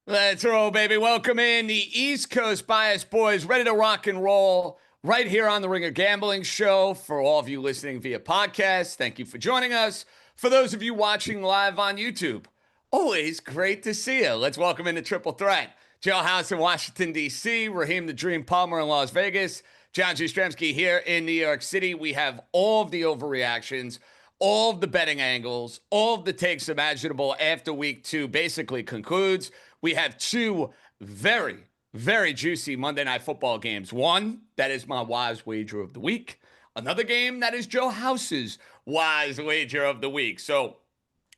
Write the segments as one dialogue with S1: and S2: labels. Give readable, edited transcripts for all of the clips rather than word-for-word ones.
S1: Let's roll, baby. Welcome in the East Coast Bias Boys, ready to rock and roll right here on the Ringer Gambling Show. For all of you listening via podcast, thank you for joining us. For those of you watching live on YouTube, always great to see you. Let's welcome in the triple threat. Joe House in Washington, D.C., Raheem the Dream Palmer in Las Vegas, John Jastrzemski here in New York City. We have all of the overreactions, all of the betting angles, all of the takes imaginable after week two basically concludes. We have two very, very juicy Monday Night Football games. One, that is my wise wager of the week. Another game, that is Joe House's wise wager of the week. So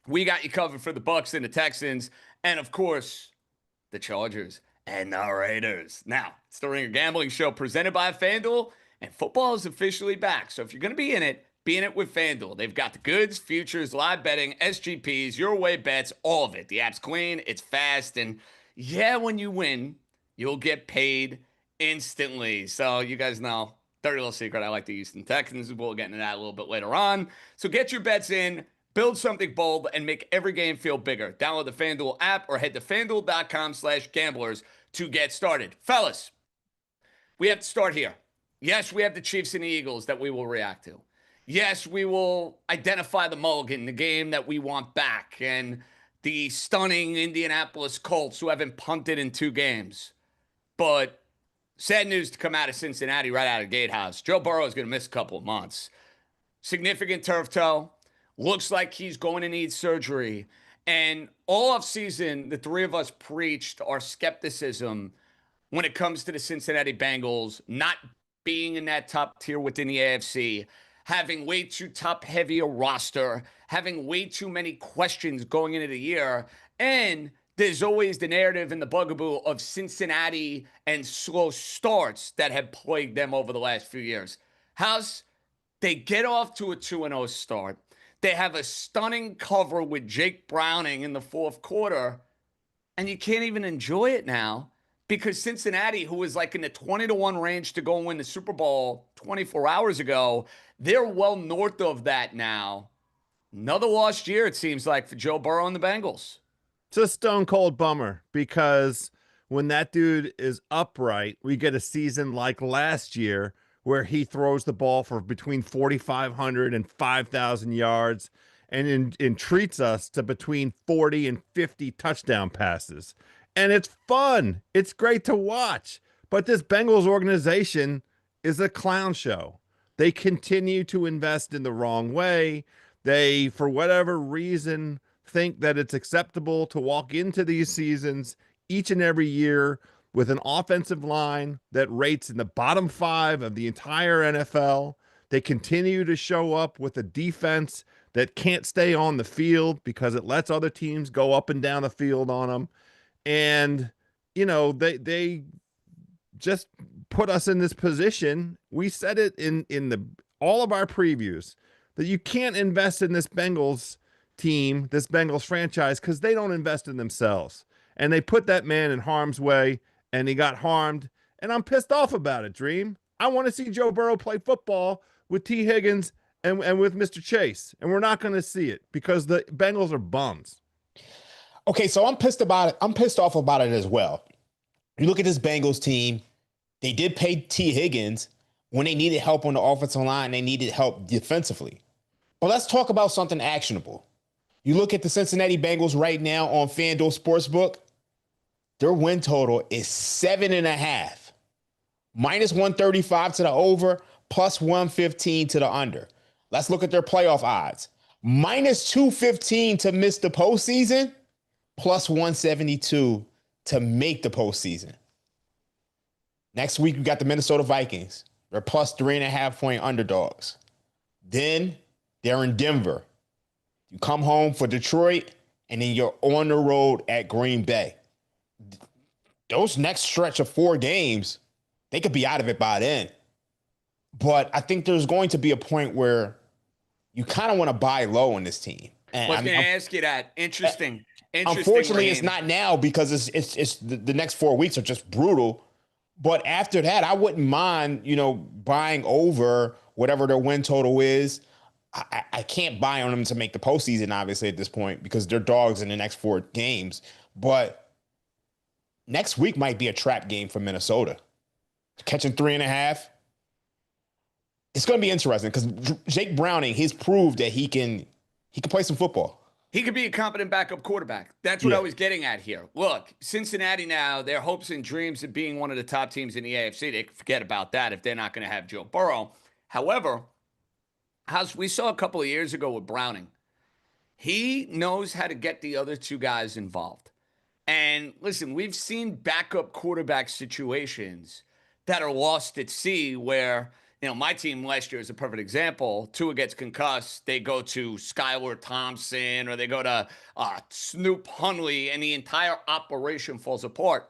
S1: we got you covered for the Bucs and the Texans, and of course, the Chargers and the Raiders. Now, it's the Ringer Gambling Show presented by FanDuel, and football is officially back. So if you're going to be in it with FanDuel. They've got the goods, futures, live betting, SGPs, your way bets, all of it. The app's clean, it's fast, and yeah, when you win, you'll get paid instantly. So you guys know, dirty little secret, I like the Houston Texans. We'll get into that a little bit later on. So get your bets in, build something bold, and make every game feel bigger. Download the FanDuel app or head to FanDuel.com/gamblers to get started. Fellas, we have to start here. Yes, we have the Chiefs and the Eagles that we will react to. Yes, we will identify the mulligan, the game that we want back, and the stunning Indianapolis Colts who haven't punted in 2 games. But sad news to come out of Cincinnati right out of Gatehouse. Joe Burrow is going to miss a couple of months. Significant turf toe. Looks like he's going to need surgery. And all offseason, the three of us preached our skepticism when it comes to the Cincinnati Bengals not being in that top tier within the AFC, having way too top-heavy a roster, having way too many questions going into the year, and there's always the narrative and the bugaboo of Cincinnati and slow starts that have plagued them over the last few years. House, they get off to a 2-0 start. They have a stunning cover with Jake Browning in the fourth quarter, and you can't even enjoy it now because Cincinnati, who was like in the 20-1 range to go and win the Super Bowl 24 hours ago, they're well north of that now. Another lost year, it seems like, for Joe Burrow and the Bengals.
S2: It's a stone cold bummer because when that dude is upright, we get a season like last year where he throws the ball for between 4,500 and 5,000 yards and entreats us to between 40 and 50 touchdown passes. And it's fun. It's great to watch. But this Bengals organization is a clown show. They continue to invest in the wrong way. They, for whatever reason, think that it's acceptable to walk into these seasons each and every year with an offensive line that rates in the bottom 5 of the entire NFL. They continue to show up with a defense that can't stay on the field because it lets other teams go up and down the field on them. And, they just put us in this position. We said it in the all of our previews that you can't invest in this Bengals team, this Bengals franchise, because they don't invest in themselves. And they put that man in harm's way, and he got harmed. And I'm pissed off about it, Dream. I want to see Joe Burrow play football with T. Higgins and with Mr. Chase. And we're not going to see it because the Bengals are bums.
S3: Okay, so I'm pissed about it. I'm pissed off about it as well. You look at this Bengals team, they did pay T. Higgins when they needed help on the offensive line, they needed help defensively. But let's talk about something actionable. You look at the Cincinnati Bengals right now on FanDuel Sportsbook, their win total is 7.5. Minus 135 to the over, plus 115 to the under. Let's look at their playoff odds. Minus 215 to miss the postseason, plus 172 to make the postseason. Next week, we got the Minnesota Vikings. They're plus 3.5-point underdogs. Then they're in Denver. You come home for Detroit, and then you're on the road at Green Bay. Those next stretch of 4 games, they could be out of it by then. But I think there's going to be a point where you kind of want to buy low on this team.
S1: And I was going to ask you that. Interesting.
S3: Unfortunately,
S1: Raheem.
S3: It's not now because it's the next 4 weeks are just brutal. But after that, I wouldn't mind, buying over whatever their win total is. I can't buy on them to make the postseason, obviously, at this point, because they're dogs in the next 4 games. But next week might be a trap game for Minnesota. Catching 3.5. It's going to be interesting because Jake Browning, he's proved that he can play some football.
S1: He could be a competent backup quarterback. That's what I was getting at here. Look, Cincinnati now, their hopes and dreams of being one of the top teams in the AFC, they can forget about that if they're not going to have Joe Burrow. However, as we saw a couple of years ago with Browning, he knows how to get the other two guys involved. And listen, we've seen backup quarterback situations that are lost at sea where, my team last year is a perfect example. Tua gets concussed. They go to Skylar Thompson or they go to Snoop Hunley and the entire operation falls apart.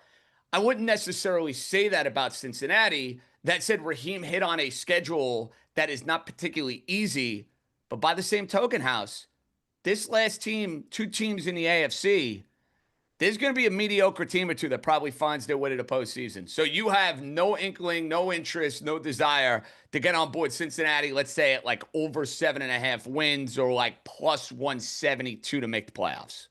S1: I wouldn't necessarily say that about Cincinnati. That said, Raheem hit on a schedule that is not particularly easy. But by the same token, House, this last team, 2 teams in the AFC, there's going to be a mediocre team or two that probably finds their way to the postseason. So you have no inkling, no interest, no desire to get on board Cincinnati, let's say at like over 7.5 wins or like plus 172 to make the playoffs.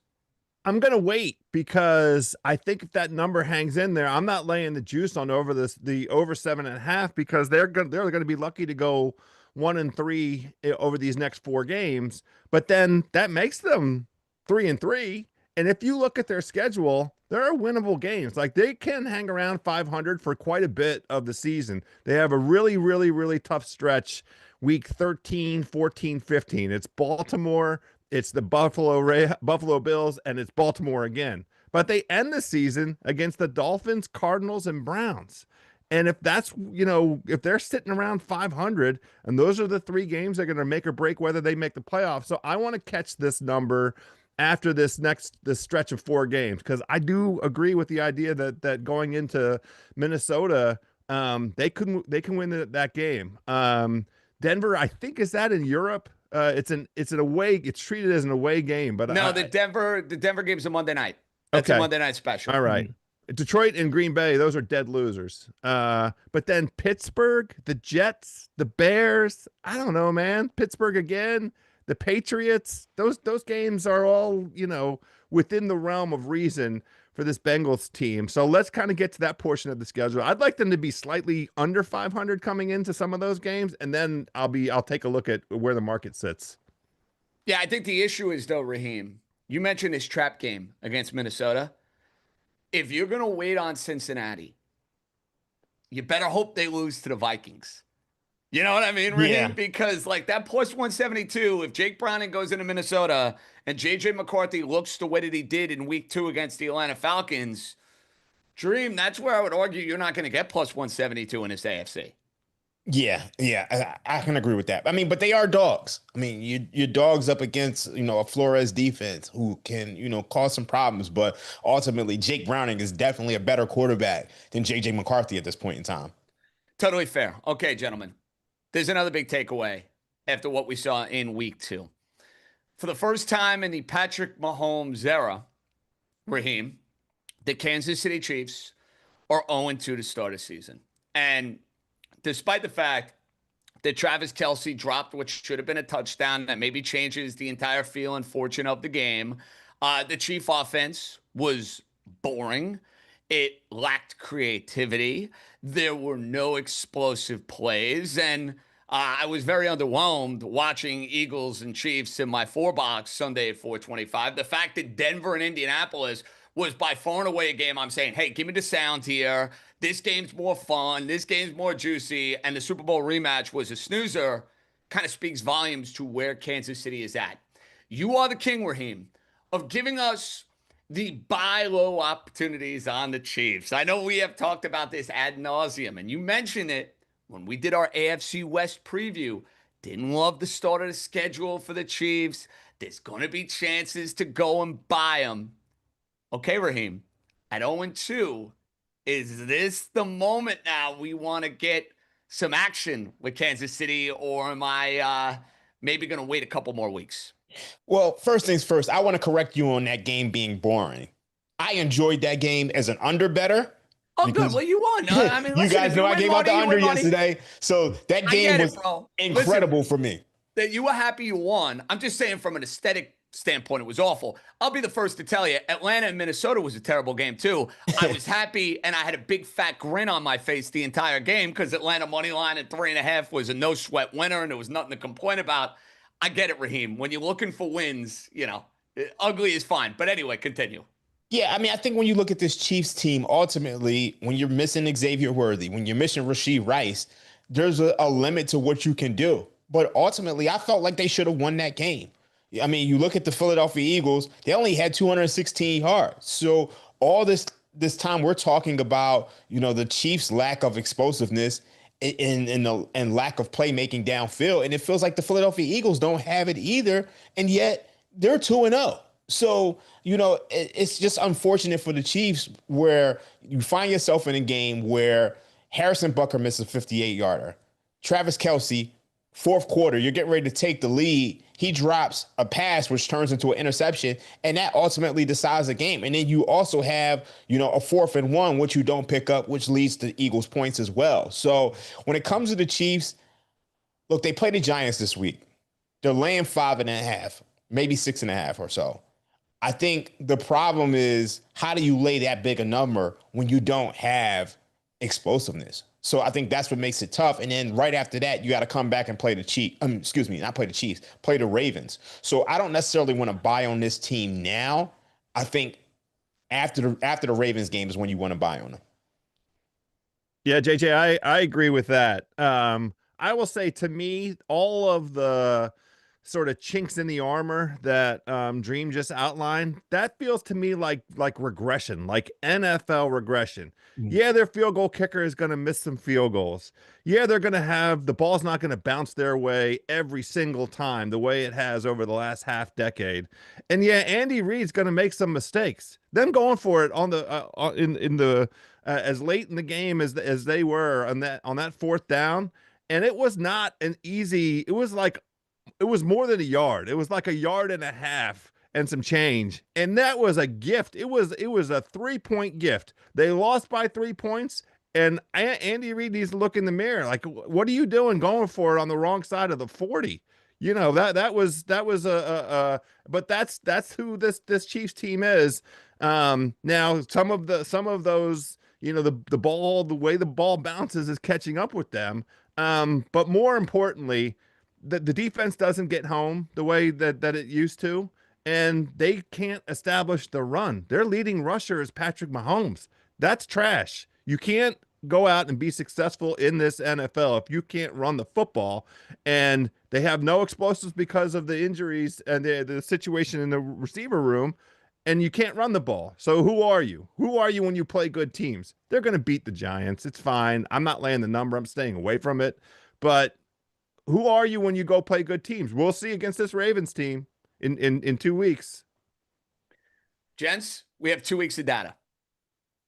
S2: I'm going to wait because I think if that number hangs in there, I'm not laying the juice on the over 7.5 because they're going to be lucky to go 1-3 over these next 4 games. But then that makes them 3-3. And if you look at their schedule, there are winnable games. Like they can hang around 500 for quite a bit of the season. They have a really, really, really tough stretch. Week 13, 14, 15. It's Baltimore, it's the Buffalo Bills, and it's Baltimore again. But they end the season against the Dolphins, Cardinals, and Browns. And if that's, if they're sitting around 500, and those are the 3 games that are going to make or break whether they make the playoffs. So I want to catch this number after this stretch of 4 games, because I do agree with the idea that going into Minnesota, they can win that game. Denver, I think, is that in Europe? It's an away. It's treated as an away game, but
S1: no, the Denver game's a Monday night. That's a Monday night special.
S2: All right. Detroit and Green Bay, those are dead losers. But then Pittsburgh, the Jets, the Bears. I don't know, man. Pittsburgh again. The Patriots, those games are all, within the realm of reason for this Bengals team. So let's kind of get to that portion of the schedule. I'd like them to be slightly under 500 coming into some of those games, and then I'll take a look at where the market sits.
S1: Yeah, I think the issue is, though, Raheem, you mentioned this trap game against Minnesota. If you're going to wait on Cincinnati, you better hope they lose to the Vikings. You know what I mean, Raheem?
S3: Yeah.
S1: Because like that plus 172, if Jake Browning goes into Minnesota and J.J. McCarthy looks the way that he did in week 2 against the Atlanta Falcons, Dream, that's where I would argue you're not going to get plus 172 in this AFC.
S3: Yeah, I can agree with that. I mean, but they are dogs. I mean, your dogs up against, a Flores defense who can, cause some problems. But ultimately, Jake Browning is definitely a better quarterback than J.J. McCarthy at this point in time.
S1: Totally fair. Okay, gentlemen. There's another big takeaway after what we saw in week 2. For the first time in the Patrick Mahomes era, Raheem, the Kansas City Chiefs are 0-2 to start a season. And despite the fact that Travis Kelce dropped what should have been a touchdown that maybe changes the entire feel and fortune of the game, the Chief offense was boring. It lacked creativity. There were no explosive plays. And I was very underwhelmed watching Eagles and Chiefs in my 4-box Sunday at 425. The fact that Denver and Indianapolis was by far and away a game I'm saying, hey, give me the sound here. This game's more fun. This game's more juicy. And the Super Bowl rematch was a snoozer kind of speaks volumes to where Kansas City is at. You are the king, Raheem, of giving us the buy low opportunities on the Chiefs. I know we have talked about this ad nauseum, and you mentioned it when we did our AFC West preview. Didn't love the start of the schedule for the Chiefs. There's going to be chances to go and buy them. Okay, Raheem, at 0-2, is this the moment now we want to get some action with Kansas City, or am I maybe going to wait a couple more weeks?
S3: Well, first things first, I want to correct you on that game being boring. I enjoyed that game as an under better.
S1: Oh, good. Well, you won. I mean, listen,
S3: you guys know I gave out the under yesterday. So that game was incredible for me.
S1: That you were happy you won. I'm just saying from an aesthetic standpoint, it was awful. I'll be the first to tell you, Atlanta and Minnesota was a terrible game too. I was happy, and I had a big fat grin on my face the entire game because Atlanta money line at 3.5 was a no sweat winner, and there was nothing to complain about. I get it, Raheem. When you're looking for wins, ugly is fine. But anyway, continue.
S3: Yeah, I mean, I think when you look at this Chiefs team, ultimately, when you're missing Xavier Worthy, when you're missing Rashee Rice, there's a limit to what you can do. But ultimately, I felt like they should have won that game. I mean, you look at the Philadelphia Eagles, they only had 216 yards. So all this time we're talking about, the Chiefs' lack of explosiveness and lack of playmaking downfield. And it feels like the Philadelphia Eagles don't have it either. And yet they're 2-0. So, it's just unfortunate for the Chiefs where you find yourself in a game where Harrison Butker misses a 58-yarder. Travis Kelce, fourth quarter, you're getting ready to take the lead. He drops a pass, which turns into an interception, and that ultimately decides the game. And then you also have, a 4th and 1, which you don't pick up, which leads to Eagles points as well. So when it comes to the Chiefs, look, they play the Giants this week. They're laying 5.5, maybe 6.5 or so. I think the problem is, how do you lay that big a number when you don't have explosiveness? So I think that's what makes it tough. And then right after that, you got to come back and play the Chiefs. Not play the Chiefs, play the Ravens. So I don't necessarily want to buy on this team now. I think after the Ravens game is when you want to buy on them.
S2: Yeah, JJ, I agree with that. I will say, to me, all of the sort of chinks in the armor that Dream just outlined, that feels to me like regression, like NFL regression. Yeah, their field goal kicker is going to miss some field goals. Yeah, they're going to have, the ball's not going to bounce their way every single time the way it has over the last half decade. And yeah, Andy Reid's going to make some mistakes. Them going for it on the in the as late in the game as they were on that 4th down, and it was not an easy. It was more than a yard. It was like 1.5 yards and some change. And that was a gift. It was a 3-point gift. They lost by 3 points. And Andy Reid needs to look in the mirror. Like, what are you doing going for it on the wrong side of the 40? That was but that's who this Chiefs team is. Now some of those, the ball, the way the ball bounces is catching up with them. But more importantly, the defense doesn't get home the way that it used to, and they can't establish the run. Their leading rusher is Patrick Mahomes. That's trash. You can't go out and be successful in this NFL if you can't run the football, and they have no explosives because of the injuries and the situation in the receiver room, and you can't run the ball. So who are you? Who are you when you play good teams? They're going to beat the Giants. It's fine. I'm not laying the number. I'm staying away from it, but who are you when you go play good teams? We'll see against this Ravens team in 2 weeks.
S1: Gents, we have 2 weeks of data.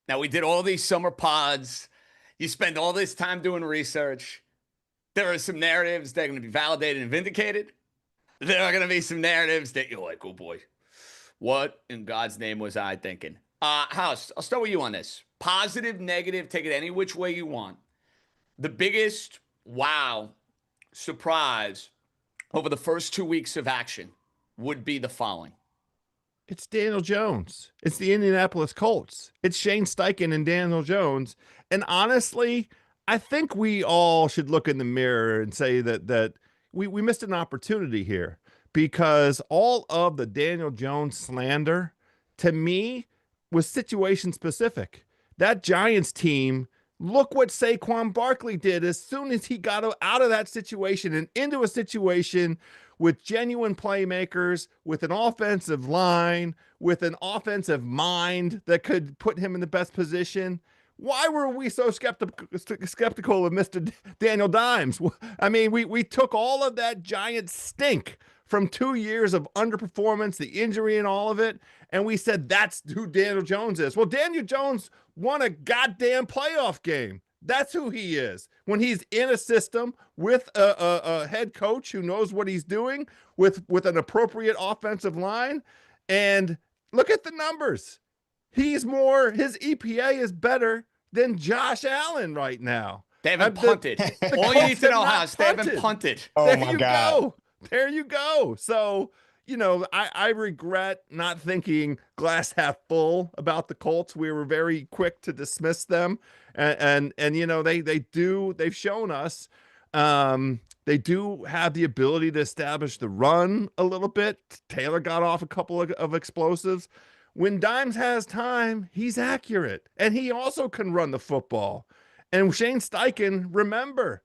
S1: Now, we did all these summer pods. You spend all this time doing research. There are some narratives that are going to be validated and vindicated. There are going to be some narratives that you're like, oh boy, what in God's name was I thinking? House, I'll start with you on this. Positive, negative, take it any which way you want. The biggest surprise over the first 2 weeks of action would be the following.
S2: It's Daniel Jones. It's the Indianapolis Colts. It's Shane Steichen and Daniel Jones. And honestly, I think we all should look in the mirror and say that we missed an opportunity here, because all of the Daniel Jones slander, to me, was situation specific. That Giants team, look what Saquon Barkley did as soon as he got out of that situation and into a situation with genuine playmakers, with an offensive line, with an offensive mind that could put him in the best position. Why were we so skeptical of Mr. Daniel Dimes? I mean, we took all of that Giant stink from 2 years of underperformance, the injury and all of it, and we said that's who Daniel Jones is. Well, Daniel Jones won a goddamn playoff game. That's who he is. When he's in a system with a head coach who knows what he's doing, with an appropriate offensive line, and look at the numbers. His EPA is better than Josh Allen right now.
S1: They haven't punted. All you need to know, House, they haven't punted.
S3: Oh, my God.
S2: There you go. So, I regret not thinking glass half full about the Colts. We were very quick to dismiss them. They've shown us they do have the ability to establish the run a little bit. Taylor got off a couple of explosives. When Dimes has time, he's accurate, and he also can run the football. And Shane Steichen, remember,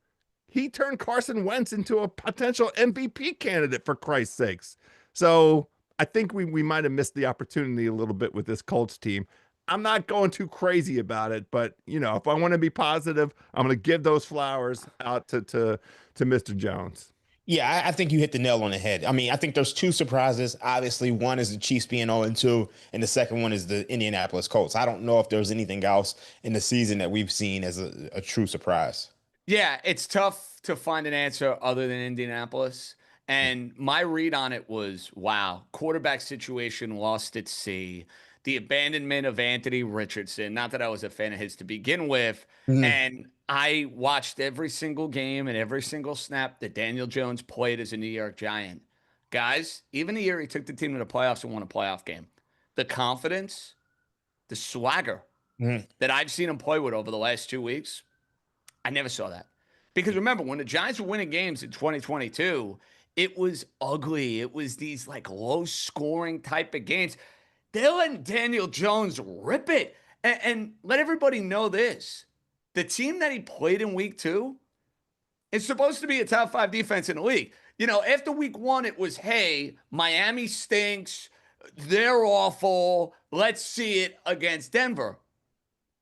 S2: he turned Carson Wentz into a potential MVP candidate, for Christ's sakes. So I think we might have missed the opportunity a little bit with this Colts team. I'm not going too crazy about it, but if I want to be positive, I'm going to give those flowers out to Mr. Jones.
S3: Yeah, I think you hit the nail on the head. I mean, I think there's two surprises. Obviously, one is the Chiefs being 0-2, and the second one is the Indianapolis Colts. I don't know if there's anything else in the season that we've seen as a true surprise.
S1: Yeah, it's tough to find an answer other than Indianapolis. And my read on it was, wow, quarterback situation lost at sea. The abandonment of Anthony Richardson, not that I was a fan of his to begin with.
S3: Mhm.
S1: And I watched every single game and every single snap that Daniel Jones played as a New York Giant. Guys, even the year he took the team to the playoffs and won a playoff game, the confidence, the swagger
S3: Mhm.
S1: that I've seen him play with over the last 2 weeks, I never saw that. Because remember, when the Giants were winning games in 2022, it was ugly. It was these like low scoring type of games. They're letting Daniel Jones rip it. And let everybody know this. The team that he played in week 2 is supposed to be a top 5 defense in the league. After week 1, it was, hey, Miami stinks. They're awful. Let's see it against Denver.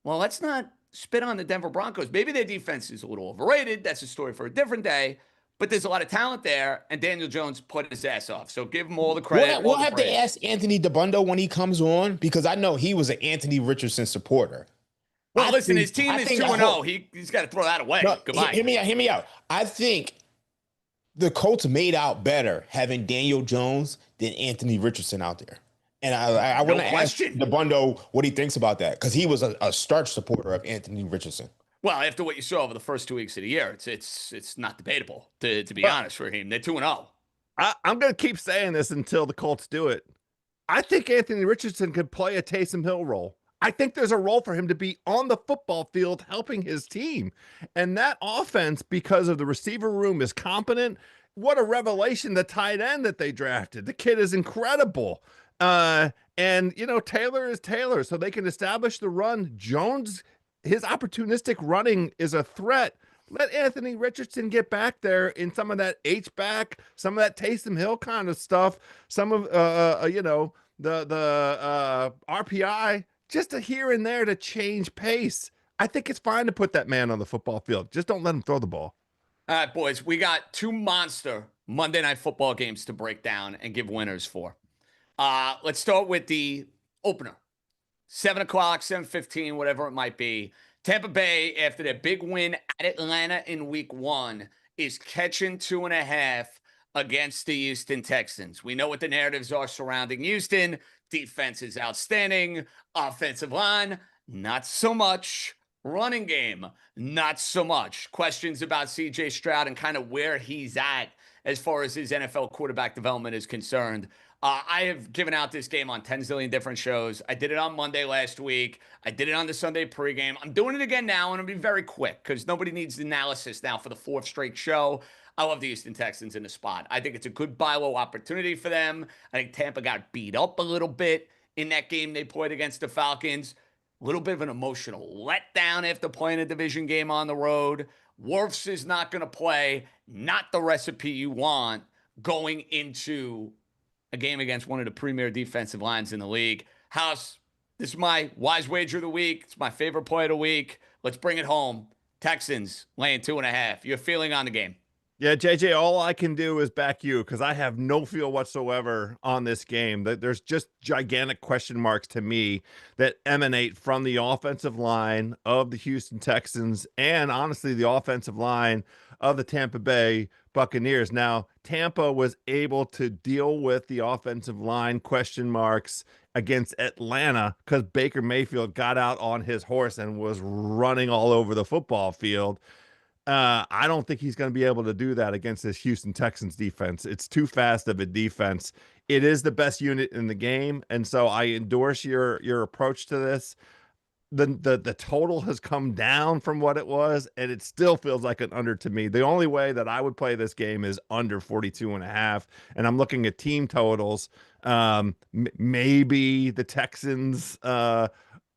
S1: Well, let's not spit on the Denver Broncos. Maybe their defense is a little overrated. That's a story for a different day. But there's a lot of talent there, and Daniel Jones put his ass off. So give him all the credit.
S3: We'll have to ask Anthony Dabbundo when he comes on, because I know he was an Anthony Richardson supporter.
S1: Well, listen, his team is 2-0. He's got to throw that away.
S3: No,
S1: Goodbye.
S3: Hear me out. I think the Colts made out better having Daniel Jones than Anthony Richardson out there. And I want to ask Dabbundo what he thinks about that, because he was a starch supporter of Anthony Richardson.
S1: Well, after what you saw over the first 2 weeks of the year, it's not debatable, to be honest, Raheem. They're 2-0.
S2: I'm going to keep saying this until the Colts do it. I think Anthony Richardson could play a Taysom Hill role. I think there's a role for him to be on the football field helping his team. And that offense, because of the receiver room, is competent. What a revelation, the tight end that they drafted. The kid is incredible. Taylor is Taylor, so they can establish the run. Jones, his opportunistic running is a threat. Let Anthony Richardson get back there in some of that H-back, some of that Taysom Hill kind of stuff, some of the RPI, just a here and there to change pace. I think it's fine to put that man on the football field. Just don't let him throw the ball.
S1: All right, boys, we got 2 monster Monday Night Football games to break down and give winners for. Let's start with the opener. 7 o'clock, 7:15, whatever it might be. Tampa Bay, after their big win at Atlanta in week 1, is catching 2.5 against the Houston Texans. We know what the narratives are surrounding Houston. Defense is outstanding. Offensive line, not so much. Running game, not so much. Questions about CJ Stroud and kind of where he's at as far as his NFL quarterback development is concerned. I have given out this game on 10 zillion different shows. I did it on Monday last week. I did it on the Sunday pregame. I'm doing it again now, and I'll be very quick because nobody needs analysis now for the 4th straight show. I love the Houston Texans in the spot. I think it's a good buy low opportunity for them. I think Tampa got beat up a little bit in that game they played against the Falcons. A little bit of an emotional letdown after playing a division game on the road. Wirfs is not going to play. Not the recipe you want going into a game against one of the premier defensive lines in the league. House, this is my wise wager of the week. It's my favorite play of the week. Let's bring it home. Texans laying 2.5. Your feeling on the game?
S2: Yeah, JJ, all I can do is back you because I have no feel whatsoever on this game. There's just gigantic question marks to me that emanate from the offensive line of the Houston Texans and honestly the offensive line of the Tampa Bay Buccaneers. Now, Tampa was able to deal with the offensive line question marks against Atlanta because Baker Mayfield got out on his horse and was running all over the football field. I don't think he's going to be able to do that against this Houston Texans defense. It's too fast of a defense. It is the best unit in the game, and so I endorse your approach to this. The total has come down from what it was, and it still feels like an under to me. The only way that I would play this game is under 42.5, and I'm looking at team totals. Maybe the Texans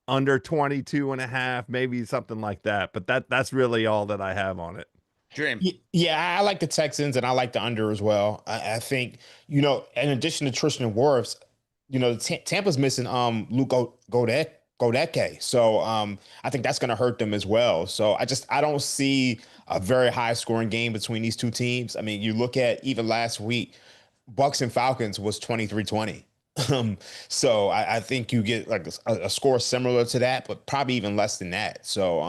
S2: under 22.5, maybe something like that. But that's really all that I have on it.
S1: Dream.
S3: Yeah, I like the Texans and I like the under as well. I think, in addition to Tristan Wirfs, Tampa's missing Luke Godeke. So I think that's going to hurt them as well. So I don't see a very high scoring game between these two teams. I mean, you look at even last week, Bucks and Falcons was 23-20. So I think you get like a score similar to that, but probably even less than that. So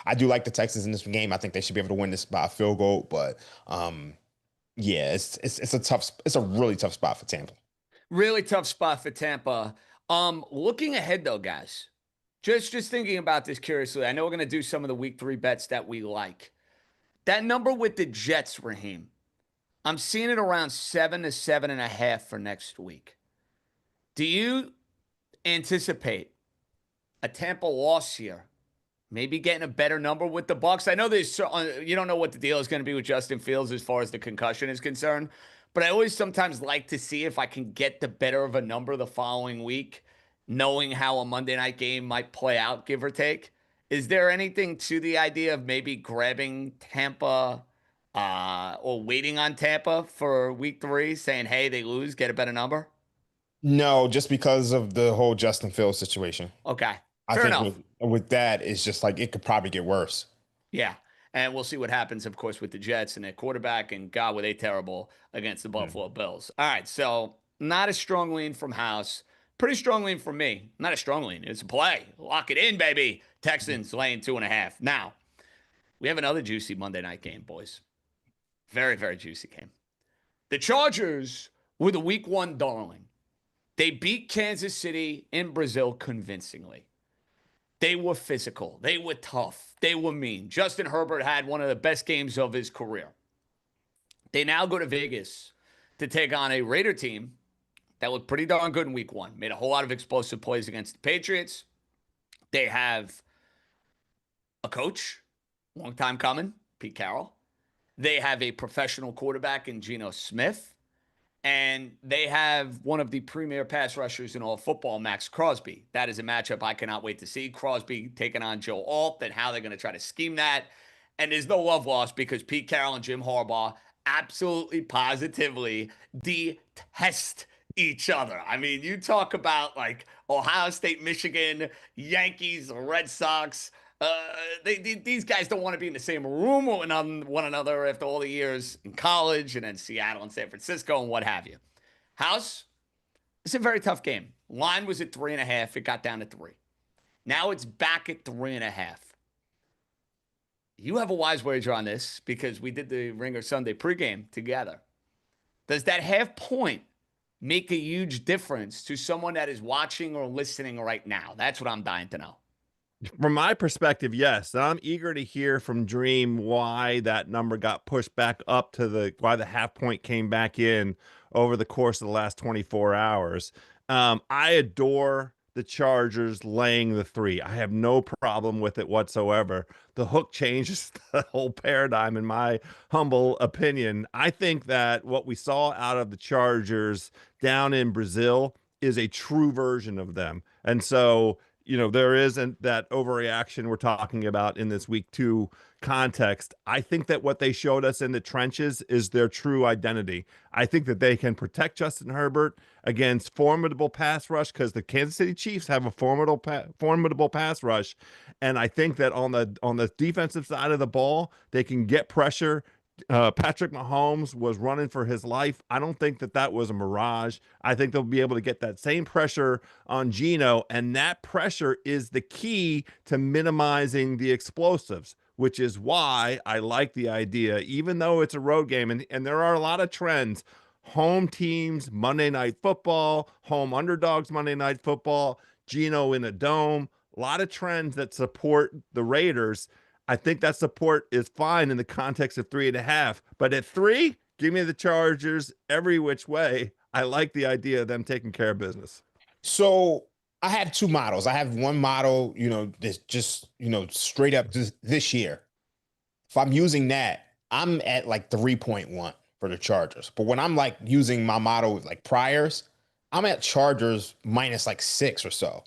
S3: I do like the Texans in this game. I think they should be able to win this by a field goal, but yeah, it's a really tough spot for Tampa.
S1: Really tough spot for Tampa. Looking ahead though, guys, just thinking about this curiously, I know we're going to do some of the week 3 bets that we like. That number with the Jets, Raheem, I'm seeing it around 7 to 7.5 for next week. Do you anticipate a Tampa loss here? Maybe getting a better number with the Bucks. I know you don't know what the deal is going to be with Justin Fields as far as the concussion is concerned, but I always sometimes like to see if I can get the better of a number the following week, knowing how a Monday night game might play out, give or take. Is there anything to the idea of maybe grabbing Tampa or waiting on Tampa for week 3, saying, hey, they lose, get a better number?
S3: No, just because of the whole Justin Fields situation.
S1: Okay.
S3: I
S1: Fair
S3: think
S1: enough.
S3: with that, it's just like it could probably get worse.
S1: Yeah. And we'll see what happens, of course, with the Jets and their quarterback. And God, were they terrible against the Buffalo Bills. All right. So not a strong lean from House. Pretty strong lean from me. Not a strong lean. It's a play. Lock it in, baby. Texans laying 2.5. Now, we have another juicy Monday night game, boys. Very, very juicy game. The Chargers were the week 1 darling. They beat Kansas City in Brazil convincingly. They were physical. They were tough. They were mean. Justin Herbert had one of the best games of his career. They now go to Vegas to take on a Raider team that looked pretty darn good in week 1. Made a whole lot of explosive plays against the Patriots. They have a coach, long time coming, Pete Carroll. They have a professional quarterback in Geno Smith. And they have one of the premier pass rushers in all football, Max Crosby. That is a matchup I cannot wait to see. Crosby taking on Joe Alt and how they're going to try to scheme that. And there's no love lost because Pete Carroll and Jim Harbaugh absolutely positively detest each other. I mean, you talk about like Ohio State, Michigan, Yankees, Red Sox. These guys don't want to be in the same room with one another after all the years in college and then Seattle and San Francisco and what have you. House, it's a very tough game. Line was at 3.5. It got down to 3. Now it's back at 3.5. You have a wise wager on this because we did the Ringer Sunday pregame together. Does that half point make a huge difference to someone that is watching or listening right now? That's what I'm dying to know.
S2: From my perspective, yes. And I'm eager to hear from Dream why that number got pushed back up to why the half point came back in over the course of the last 24 hours. I adore the Chargers laying the 3. I have no problem with it whatsoever. The hook changes the whole paradigm, in my humble opinion. I think that what we saw out of the Chargers down in Brazil is a true version of them. And so, there isn't that overreaction we're talking about in this week 2 context. I think that what they showed us in the trenches is their true identity. I think that they can protect Justin Herbert against formidable pass rush because the Kansas City Chiefs have a formidable pass rush. And I think that on the defensive side of the ball, they can get pressure. Patrick Mahomes was running for his life. I don't think that was a mirage. I think they'll be able to get that same pressure on Geno, and that pressure is the key to minimizing the explosives, which is why I like the idea, even though it's a road game, and there are a lot of trends. Home teams, Monday Night Football, home underdogs, Monday Night Football, Geno in a dome, a lot of trends that support the Raiders. I think that support is fine in the context of 3.5. But at 3, give me the Chargers every which way. I like the idea of them taking care of business.
S3: So I have two models. I have one model, that's just, straight up this year. If I'm using that, I'm at like 3.1 for the Chargers. But when I'm like using my model with like priors, I'm at Chargers minus like 6 or so.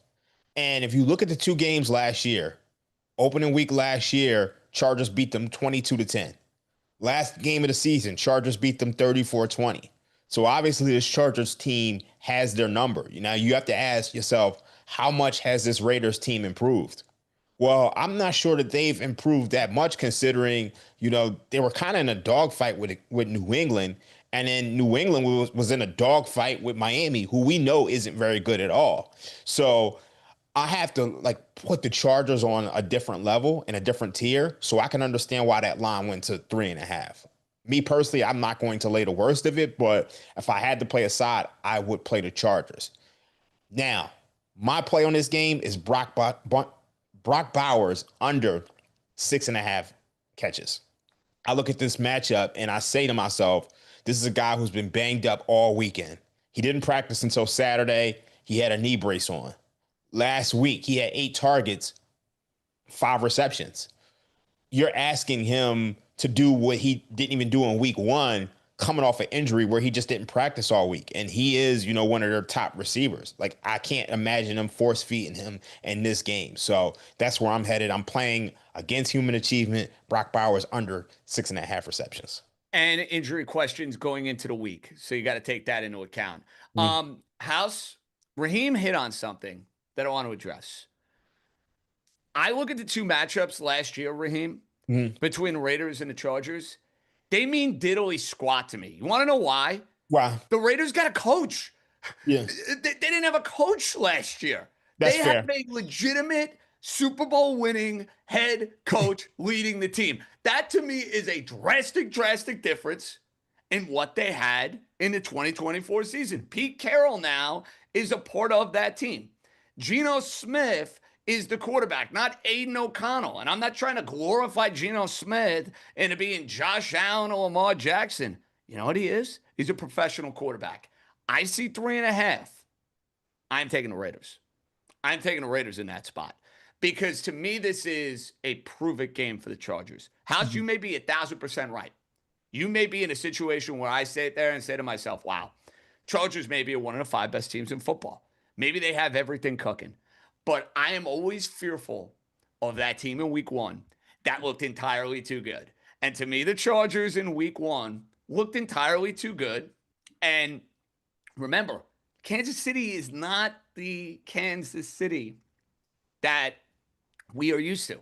S3: And if you look at the two games last year, opening week last year, Chargers beat them 22-10. Last game of the season, Chargers beat them 34-20. So obviously this Chargers team has their number. Now you have to ask yourself, how much has this Raiders team improved? Well, I'm not sure that they've improved that much considering, they were kind of in a dogfight with New England. And then New England was in a dogfight with Miami, who we know isn't very good at all. So I have to like put the Chargers on a different level and a different tier so I can understand why that line went to 3.5. Me personally, I'm not going to lay the worst of it, but if I had to play a side, I would play the Chargers. Now, my play on this game is Brock Bowers under 6.5 catches. I look at this matchup and I say to myself, this is a guy who's been banged up all weekend. He didn't practice until Saturday. He had a knee brace on. Last week, he had 8 targets, 5 receptions. You're asking him to do what he didn't even do in week 1, coming off an injury where he just didn't practice all week. And he is, one of their top receivers. Like, I can't imagine them force feeding him in this game. So that's where I'm headed. I'm playing against human achievement. Brock Bowers under 6.5 receptions.
S1: And injury questions going into the week. So you got to take that into account. House, Raheem hit on something that I want to address. I look at the two matchups last year, Raheem, between the Raiders and the Chargers. They mean diddly squat to me. You want to know why?
S3: Why?
S1: The Raiders got a coach.
S3: Yeah.
S1: They didn't have a coach last year.
S3: That's
S1: they
S3: fair.
S1: have a legitimate Super Bowl winning head coach leading the team. That to me is a drastic difference in what they had in the 2024 season. Pete Carroll now is a part of that team. Geno Smith is the quarterback, not Aiden O'Connell. And I'm not trying to glorify Geno Smith into being Josh Allen or Lamar Jackson. You know what he is? He's a professional quarterback. I see 3.5. I'm taking the Raiders. I'm taking the Raiders in that spot. Because to me, this is a prove-it game for the Chargers. House, you may be 1,000% right. You may be in a situation where I sit there and say to myself, wow, Chargers may be one of the 5 best teams in football. Maybe they have everything cooking. But I am always fearful of that team in week 1 that looked entirely too good. And to me, the Chargers in week 1 looked entirely too good. And remember, Kansas City is not the Kansas City that we are used to.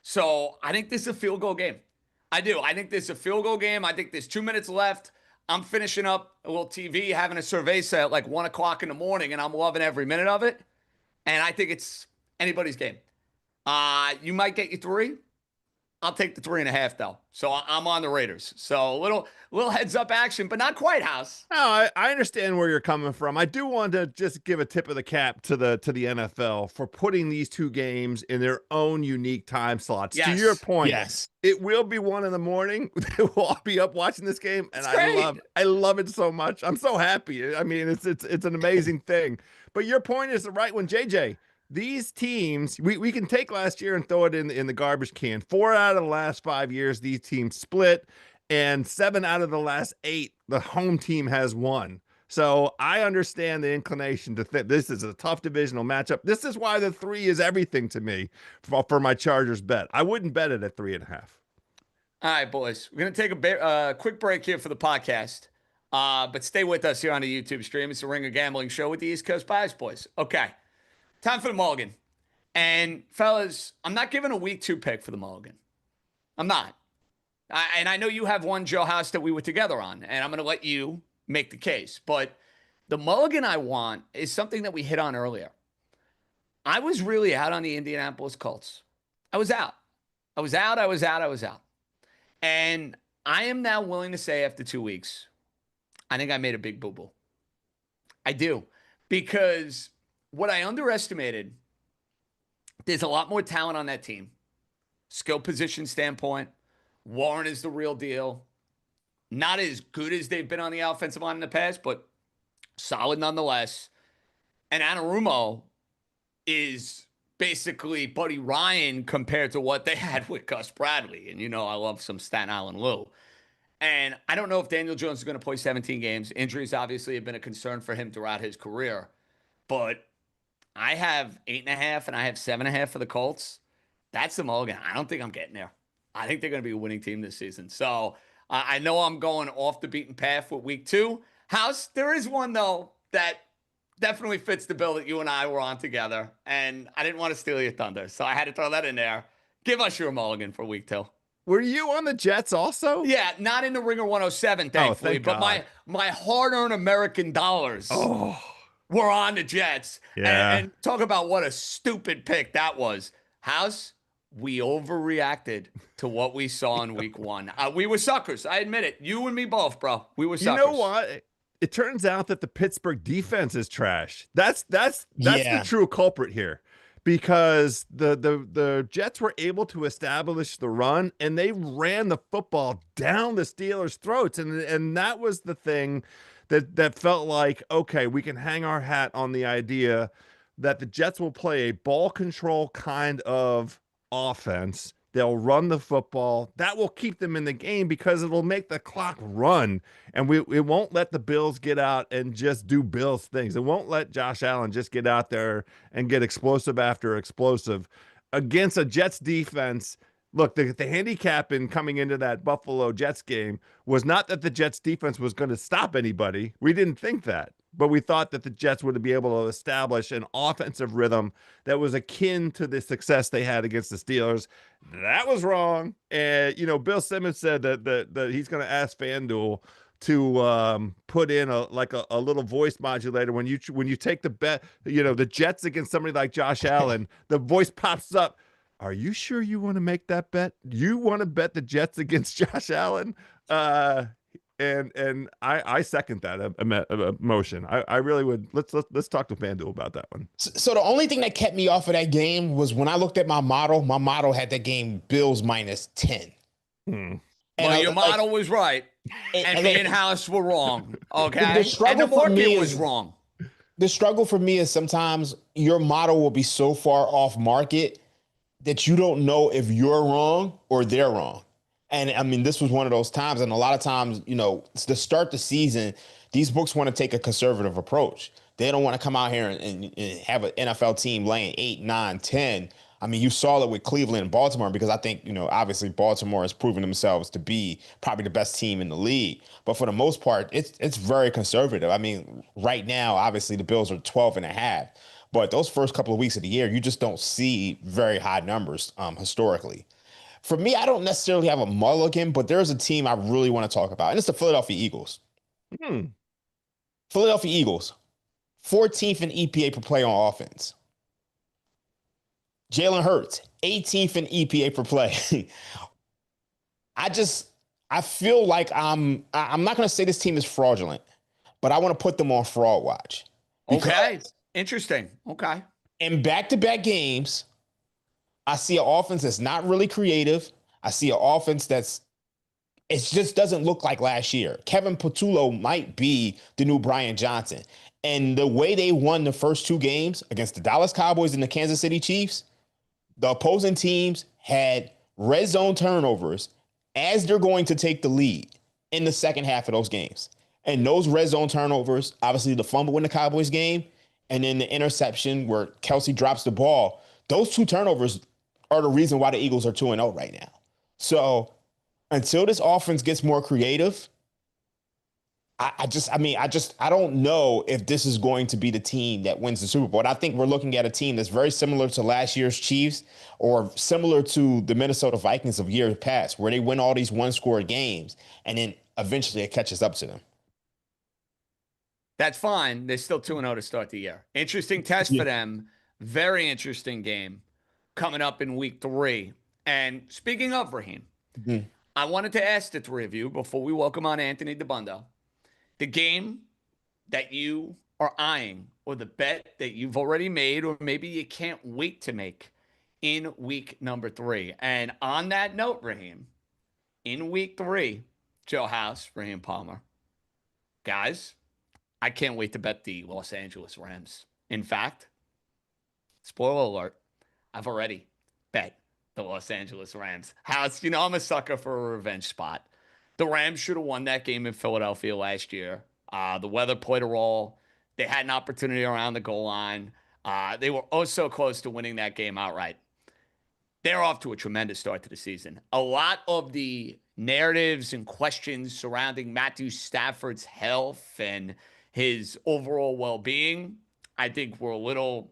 S1: So I think this is a field goal game. I do. I think this is a field goal game. I think there's 2 minutes left. I'm finishing up a little TV, having a survey set at like 1 o'clock in the morning, and I'm loving every minute of it. And I think it's anybody's game. You might get you 3. I'll take the 3.5 though. So I'm on the Raiders. So a little heads up action, but not quite, House.
S2: No, I understand where you're coming from. I do want to just give a tip of the cap to the NFL for putting these two games in their own unique time slots.
S1: Yes.
S2: To your point,
S3: Yes.
S2: it will be 1 in the morning. We'll all be up watching this game, and I love it so much. I'm so happy. I mean, it's an amazing thing. But your point is the right one, JJ. These teams, we can take last year and throw it in the garbage can. 4 out of the last 5 years, these teams split, and 7 out of the last 8, the home team has won. So I understand the inclination to think this is a tough divisional matchup. This is why the 3 is everything to me for my Chargers bet. I wouldn't bet it at 3.5.
S1: All right, boys. We're going to take a quick break here for the podcast. But stay with us here on the YouTube stream. It's the Ringer Gambling Show with the East Coast Bias Boys. Okay. Time for the mulligan. And fellas, I'm not giving a week 2 pick for the mulligan. I'm not. And I know you have one, Joe House, that we were together on, and I'm going to let you make the case. But the mulligan I want is something that we hit on earlier. I was really out on the Indianapolis Colts. I was out. And I am now willing to say after 2 weeks, I think I made a big boo-boo. I do. Because what I underestimated, there's a lot more talent on that team. skill position standpoint, Warren is the real deal. Not as good as they've been on the offensive line in the past, but solid nonetheless. And Anarumo is basically Buddy Ryan compared to what they had with Gus Bradley. And I love some Staten Island Lou. And I don't know if Daniel Jones is going to play 17 games. Injuries obviously have been a concern for him throughout his career. But I have 8.5 and I have 7.5 for the Colts. That's the mulligan. I don't think I'm getting there. I think they're going to be a winning team this season. So I know I'm going off the beaten path with week 2. House, there is one, though, that definitely fits the bill that you and I were on together. And I didn't want to steal your thunder, so I had to throw that in there. Give us your mulligan for week 2.
S2: Were you on the Jets also?
S1: Yeah, not in the Ringer 107, thankfully,
S2: thank
S1: but
S2: God.
S1: my hard-earned American dollars were on the Jets.
S2: Yeah.
S1: And talk about what a stupid pick that was. House, we overreacted to what we saw in week 1. We were suckers. I admit it. You and me both, bro. We were suckers.
S2: You know what? It turns out that the Pittsburgh defense is trash. That's the true culprit here, because the Jets were able to establish the run and they ran the football down the Steelers' throats, and that was the thing that felt like, okay, we can hang our hat on the idea that the Jets will play a ball control kind of offense. They'll run the football. That will keep them in the game because it'll make the clock run. And it won't let the Bills get out and just do Bills things. It won't let Josh Allen just get out there and get explosive after explosive against a Jets defense. Look, the handicap in coming into that Buffalo Jets game was not that the Jets defense was going to stop anybody. We didn't think that. But we thought that the Jets would be able to establish an offensive rhythm that was akin to the success they had against the Steelers. That was wrong. And, Bill Simmons said that he's going to ask FanDuel to put in a little voice modulator when you take the bet, the Jets against somebody like Josh Allen, the voice pops up. Are you sure you want to make that bet? You want to bet the Jets against Josh Allen? And I second that motion. I really would. Let's talk to FanDuel about that one.
S3: So the only thing that kept me off of that game was when I looked at my model. My model had that game Bills -10.
S1: Well, your model was right, and me and House were wrong. Okay,
S3: the struggle
S1: and the market was wrong.
S3: The struggle for me is sometimes your model will be so far off market that you don't know if you're wrong or they're wrong. And I mean, this was one of those times. And a lot of times, to start the season, these books want to take a conservative approach. They don't want to come out here and have an NFL team laying 8, 9, 10. I mean, you saw it with Cleveland and Baltimore, because I think, obviously Baltimore has proven themselves to be probably the best team in the league. But for the most part, it's very conservative. I mean, right now, obviously the Bills are 12.5. But those first couple of weeks of the year, you just don't see very high numbers historically. For me, I don't necessarily have a mulligan, but there's a team I really want to talk about, and it's the Philadelphia Eagles. Philadelphia Eagles, 14th in EPA per play on offense. Jalen Hurts, 18th in EPA per play. I feel like I'm not going to say this team is fraudulent, but I want to put them on fraud watch.
S1: Okay, interesting. Okay.
S3: In back-to-back games, I see an offense that's not really creative. I see an offense it just doesn't look like last year. Kevin Patullo might be the new Brian Johnson. And the way they won the first 2 games against the Dallas Cowboys and the Kansas City Chiefs, the opposing teams had red zone turnovers as they're going to take the lead in the second half of those games. And those red zone turnovers, obviously the fumble in the Cowboys game, and then the interception where Kelsey drops the ball, those 2 turnovers are the reason why the Eagles are 2-0 right now. So until this offense gets more creative, I don't know if this is going to be the team that wins the Super Bowl. And I think we're looking at a team that's very similar to last year's Chiefs, or similar to the Minnesota Vikings of years past, where they win all these one-score games and then eventually it catches up to them.
S1: That's fine. They're still 2-0 to start the year. Interesting test for them. Very interesting game coming up in week 3. And speaking of Raheem, I wanted to ask the 3 of you before we welcome on Anthony Dabbundo, the game that you are eyeing, or the bet that you've already made, or maybe you can't wait to make in week number 3. And on that note, Raheem, in week 3, Joe House, Raheem Palmer, guys, I can't wait to bet the Los Angeles Rams. In fact, spoiler alert, I've already bet the Los Angeles Rams. House, I'm a sucker for a revenge spot. The Rams should have won that game in Philadelphia last year. The weather played a role. They had an opportunity around the goal line. They were oh so close to winning that game outright. They're off to a tremendous start to the season. A lot of the narratives and questions surrounding Matthew Stafford's health and his overall well-being, I think were a little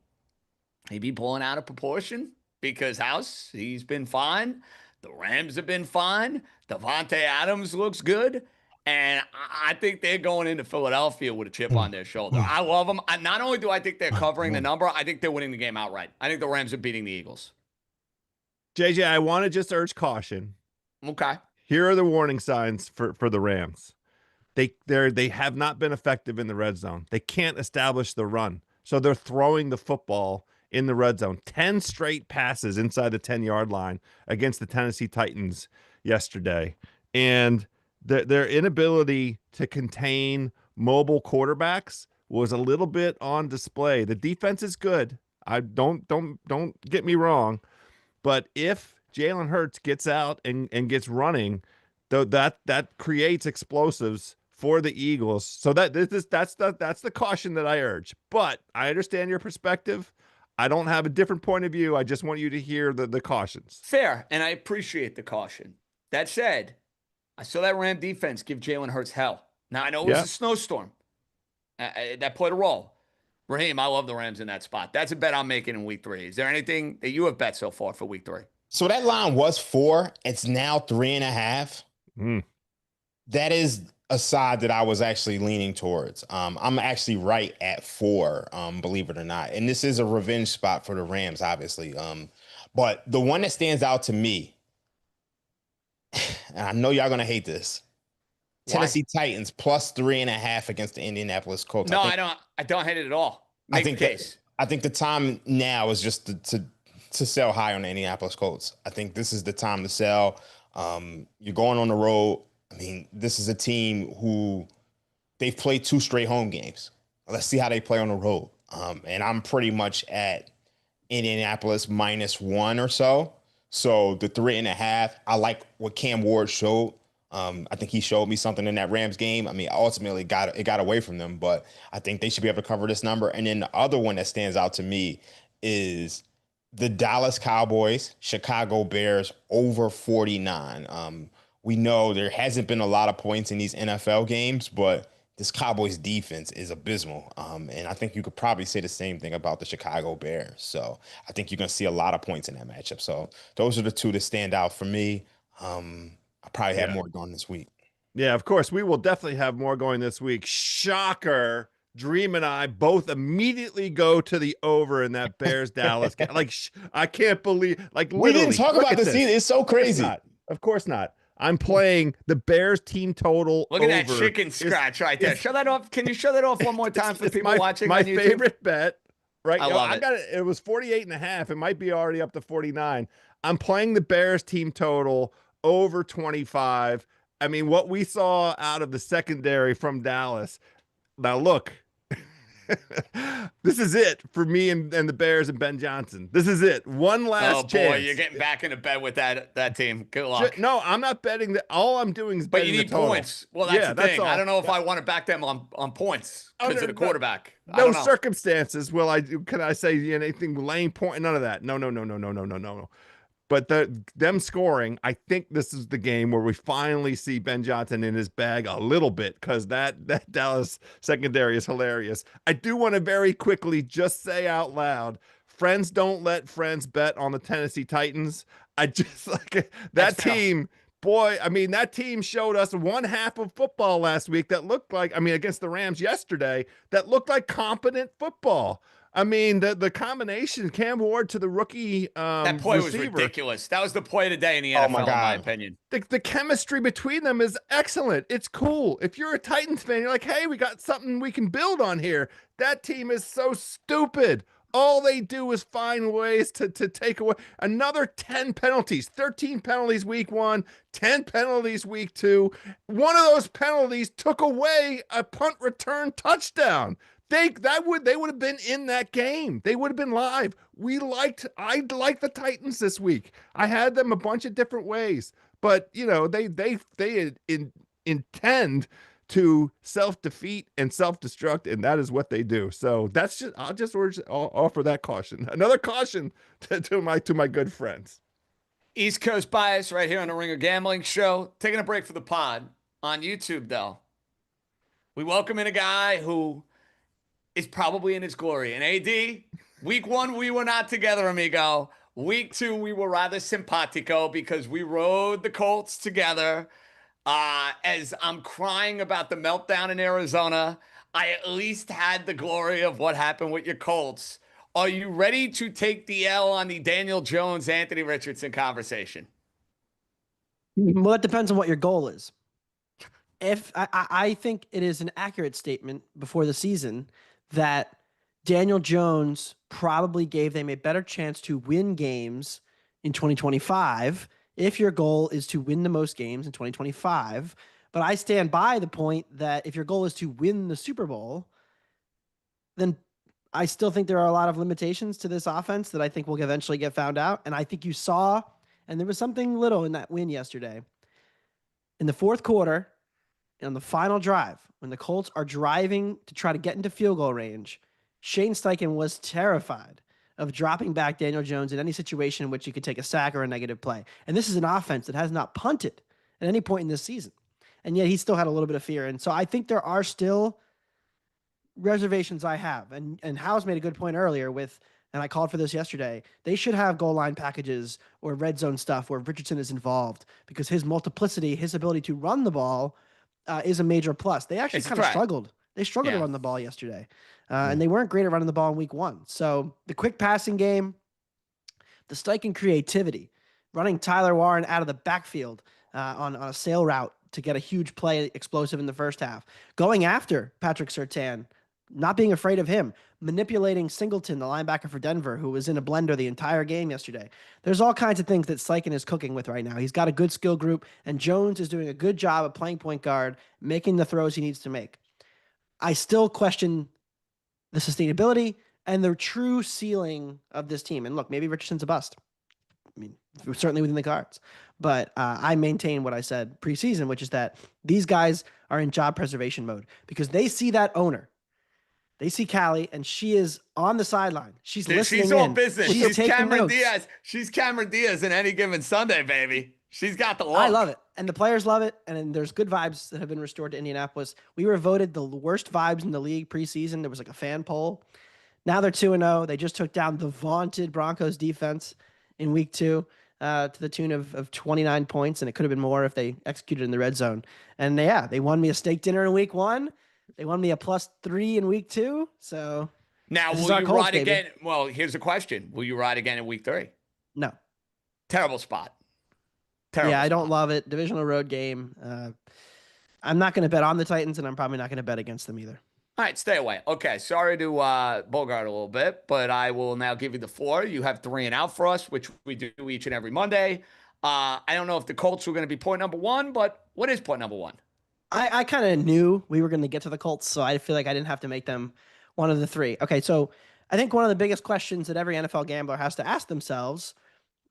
S1: maybe blowing out of proportion because House, he's been fine. The Rams have been fine. Devontae Adams looks good. And I think they're going into Philadelphia with a chip on their shoulder. I love them. Not only do I think they're covering the number, I think they're winning the game outright. I think the Rams are beating the Eagles.
S2: JJ, I want to just urge caution.
S1: Okay.
S2: Here are the warning signs for the Rams. They have not been effective in the red zone. They can't establish the run. So they're throwing the football in the red zone. 10 straight passes inside the 10-yard line against the Tennessee Titans yesterday. And their inability to contain mobile quarterbacks was a little bit on display. The defense is good. I don't get me wrong, but if Jalen Hurts gets out and gets running, though that creates explosives for the Eagles. So that's the caution that I urge. But I understand your perspective. I don't have a different point of view. I just want you to hear the cautions.
S1: Fair, and I appreciate the caution. That said, I saw that Ram defense give Jalen Hurts hell. Now, I know it was a snowstorm. That played a role. Raheem, I love the Rams in that spot. That's a bet I'm making in week 3. Is there anything that you have bet so far for week 3?
S3: So that line was 4. It's now 3.5. That is a side that I was actually leaning towards. I'm actually right at 4, believe it or not. And this is a revenge spot for the Rams, obviously. But the one that stands out to me, and I know y'all going to hate this, Tennessee Titans plus 3.5 against the Indianapolis Colts.
S1: No, I don't hate it at all. Make the case.
S3: I think the time now is just to sell high on the Indianapolis Colts. I think this is the time to sell. You're going on the road. I mean, this is a team who they've played 2 straight home games. Let's see how they play on the road. And I'm pretty much at Indianapolis -1 or so. So the 3.5, I like what Cam Ward showed. I think he showed me something in that Rams game. I mean, ultimately it got away from them, but I think they should be able to cover this number. And then the other one that stands out to me is the Dallas Cowboys, Chicago Bears over 49. We know there hasn't been a lot of points in these NFL games, but this Cowboys defense is abysmal. And I think you could probably say the same thing about the Chicago Bears. So I think you're going to see a lot of points in that matchup. So those are the 2 that stand out for me. I probably have more going this week.
S2: Yeah, of course. We will definitely have more going this week. Shocker. Dream and I both immediately go to the over in that Bears Dallas game. Like, I can't believe, like,
S3: we didn't talk about this either. It's so crazy.
S2: Of course not. I'm playing the Bears team total.
S1: Look at that chicken scratch right there. Show that off. Can you show that off one more time for people watching
S2: my
S1: on YouTube?
S2: favorite bet. Right.
S1: I love it.
S2: Got it. It was 48.5. It might be already up to 49. I'm playing the Bears team total over 25. I mean, what we saw out of the secondary from Dallas. Now, look, this is it for me and the Bears and Ben Johnson. This is it. One last chance.
S1: Oh, boy, you're getting back into bed with that team. Good luck.
S2: No, I'm not betting that. All I'm doing is betting
S1: But you need
S2: the total.
S1: points. Well, that's the thing. I don't know if I want to back them on points because of the quarterback.
S2: No circumstances can I say anything laying point? None of that. No. But them scoring, I think this is the game where we finally see Ben Johnson in his bag a little bit because that Dallas secondary is hilarious. I do want to very quickly just say out loud, friends don't let friends bet on the Tennessee Titans. I just like that team. Boy, I mean, that team showed us one half of football last week that looked like, against the Rams yesterday, that looked like competent football. I mean, the combination, Cam Ward to the rookie
S1: that play
S2: receiver,
S1: was ridiculous. That was the play of the day in the NFL, in my opinion.
S2: The chemistry between them is excellent. It's cool. If you're a Titans fan, you're like, hey, we got something we can build on here. That team is so stupid. All they do is find ways to take away another 10 penalties, 13 penalties week 1, 10 penalties week 2. One of those penalties took away a punt return touchdown. They would have been in that game. They would have been live. I liked the Titans this week. I had them a bunch of different ways, but they intend to self-defeat and self-destruct, and that is what they do. So I'll just offer that caution. Another caution to my good friends.
S1: East Coast bias right here on the Ringer Gambling Show. Taking a break for the pod on YouTube, though. We welcome in a guy who is probably in his glory. And AD, week 1, we were not together, amigo. Week 2, we were rather simpatico because we rode the Colts together. As I'm crying about the meltdown in Arizona, I at least had the glory of what happened with your Colts. Are you ready to take the L on the Daniel Jones, Anthony Richardson conversation?
S4: Well, it depends on what your goal is. If I think it is an accurate statement before the season that Daniel Jones probably gave them a better chance to win games in 2025 if your goal is to win the most games in 2025. But I stand by the point that if your goal is to win the Super Bowl, then I still think there are a lot of limitations to this offense that I think will eventually get found out. And I think you saw, and there was something little in that win yesterday. In the fourth quarter, on the final drive, when the Colts are driving to try to get into field goal range, Shane Steichen was terrified of dropping back Daniel Jones in any situation in which he could take a sack or a negative play. And this is an offense that has not punted at any point in this season. And yet he still had a little bit of fear. And so I think there are still reservations I have. And House made a good point earlier with, and I called for this yesterday, they should have goal line packages or red zone stuff where Richardson is involved because his multiplicity, his ability to run the ball is a major plus. They actually kind of struggled. They struggled to run the ball yesterday. And they weren't great at running the ball in week 1. So the quick passing game, the Steichen creativity, running Tyler Warren out of the backfield on a sail route to get a huge play explosive in the first half, going after Patrick Surtain, not being afraid of him, manipulating Singleton, the linebacker for Denver, who was in a blender the entire game yesterday. There's all kinds of things that Steichen is cooking with right now. He's got a good skill group, and Jones is doing a good job of playing point guard, making the throws he needs to make. I still question the sustainability and the true ceiling of this team. And look, maybe Richardson's a bust. I mean, certainly within the cards. But I maintain what I said preseason, which is that these guys are in job preservation mode because they see that owner. They see Callie, and she is on the sideline. She's listening.
S1: She's all business. She's Cameron
S4: notes.
S1: Diaz. She's Cameron Diaz in any given Sunday, baby. She's got the look.
S4: I love it. And the players love it. And there's good vibes that have been restored to Indianapolis. We were voted the worst vibes in the league preseason. There was like a fan poll. Now they're 2-0. They just took down the vaunted Broncos defense in week 2 to the tune of 29 points. And it could have been more if they executed in the red zone. And they won me a steak dinner in week 1. They won me a +3 in week 2. So
S1: now will you ride again? Well, here's a question. Will you ride again in week 3?
S4: No.
S1: Terrible spot.
S4: I don't love it. Divisional road game. I'm not going to bet on the Titans, and I'm probably not going to bet against them either.
S1: All right, stay away. Okay, sorry to Bogart a little bit, but I will now give you the floor. You have 3 and out for us, which we do each and every Monday. I don't know if the Colts were going to be point number 1, but what is point number 1?
S4: I kind of knew we were going to get to the Colts, so I feel like I didn't have to make them one of the 3. Okay, so I think one of the biggest questions that every NFL gambler has to ask themselves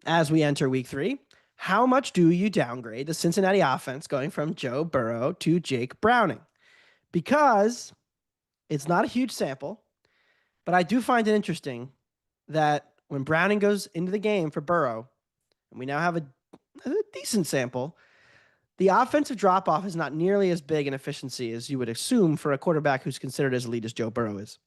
S4: as we enter week 3, how much do you downgrade the Cincinnati offense going from Joe Burrow to Jake Browning? Because it's not a huge sample, but I do find it interesting that when Browning goes into the game for Burrow, and we now have a decent sample, the offensive drop-off is not nearly as big in efficiency as you would assume for a quarterback who's considered as elite as Joe Burrow is.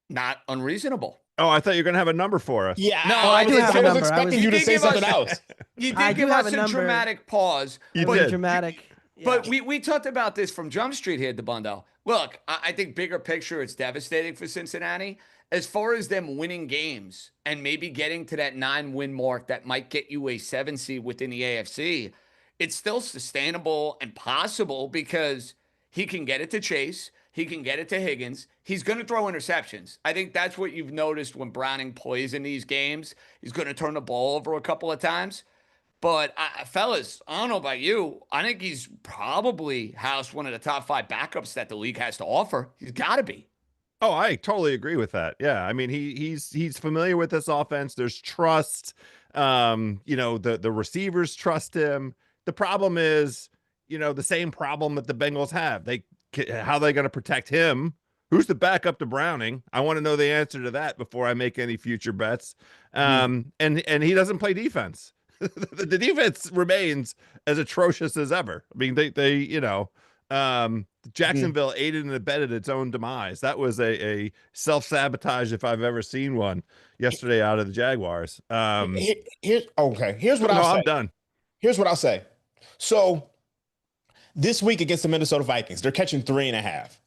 S1: Not unreasonable.
S2: Oh, I thought you were going to have a number for us.
S3: Yeah,
S1: No,
S3: I
S1: do have a
S3: was
S4: number.
S3: expecting you to say something else.
S1: You
S4: I
S1: did
S4: do
S1: give
S4: have
S1: us
S4: a
S1: a
S4: number.
S1: dramatic pause.
S2: You
S1: but
S2: did.
S4: Dramatic.
S1: But
S4: Yeah.
S1: we talked about this from Jump Street here, Dabbundo. Look, I think bigger picture, it's devastating for Cincinnati. As far as them winning games and maybe getting to that 9-win mark that might get you a 7 seed within the AFC, it's still sustainable and possible because he can get it to Chase. He can get it to Higgins. he's going to throw interceptions. I think that's what you've noticed when Browning plays in these games. He's going to turn the ball over a couple of times. But, fellas, I don't know about you. I think he's probably housed one of the top 5 backups that the league has to offer. He's got to be.
S2: Oh, I totally agree with that. Yeah, I mean he's familiar with this offense. There's trust. The receivers trust him. The problem is, the same problem that the Bengals have. How are they going to protect him? Who's the backup to Browning? I want to know the answer to that before I make any future bets. And he doesn't play defense. The defense remains as atrocious as ever. I mean, Jacksonville aided and abetted its own demise. That was a self-sabotage if I've ever seen one yesterday out of the Jaguars.
S3: Here's what I'll say.
S2: I'm done.
S3: Here's what I'll say. So this week against the Minnesota Vikings, they're catching 3.5.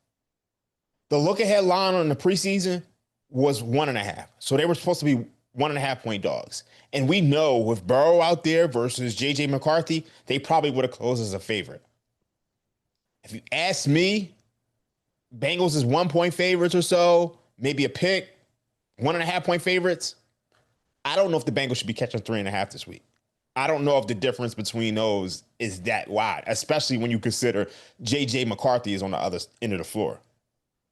S3: The look-ahead line on the preseason was 1.5. So they were supposed to be 1.5-point dogs. And we know with Burrow out there versus J.J. McCarthy, they probably would have closed as a favorite. If you ask me, Bengals is 1-point favorites or so, maybe a pick, 1.5-point favorites. I don't know if the Bengals should be catching 3.5 this week. I don't know if the difference between those is that wide, especially when you consider J.J. McCarthy is on the other end of the floor.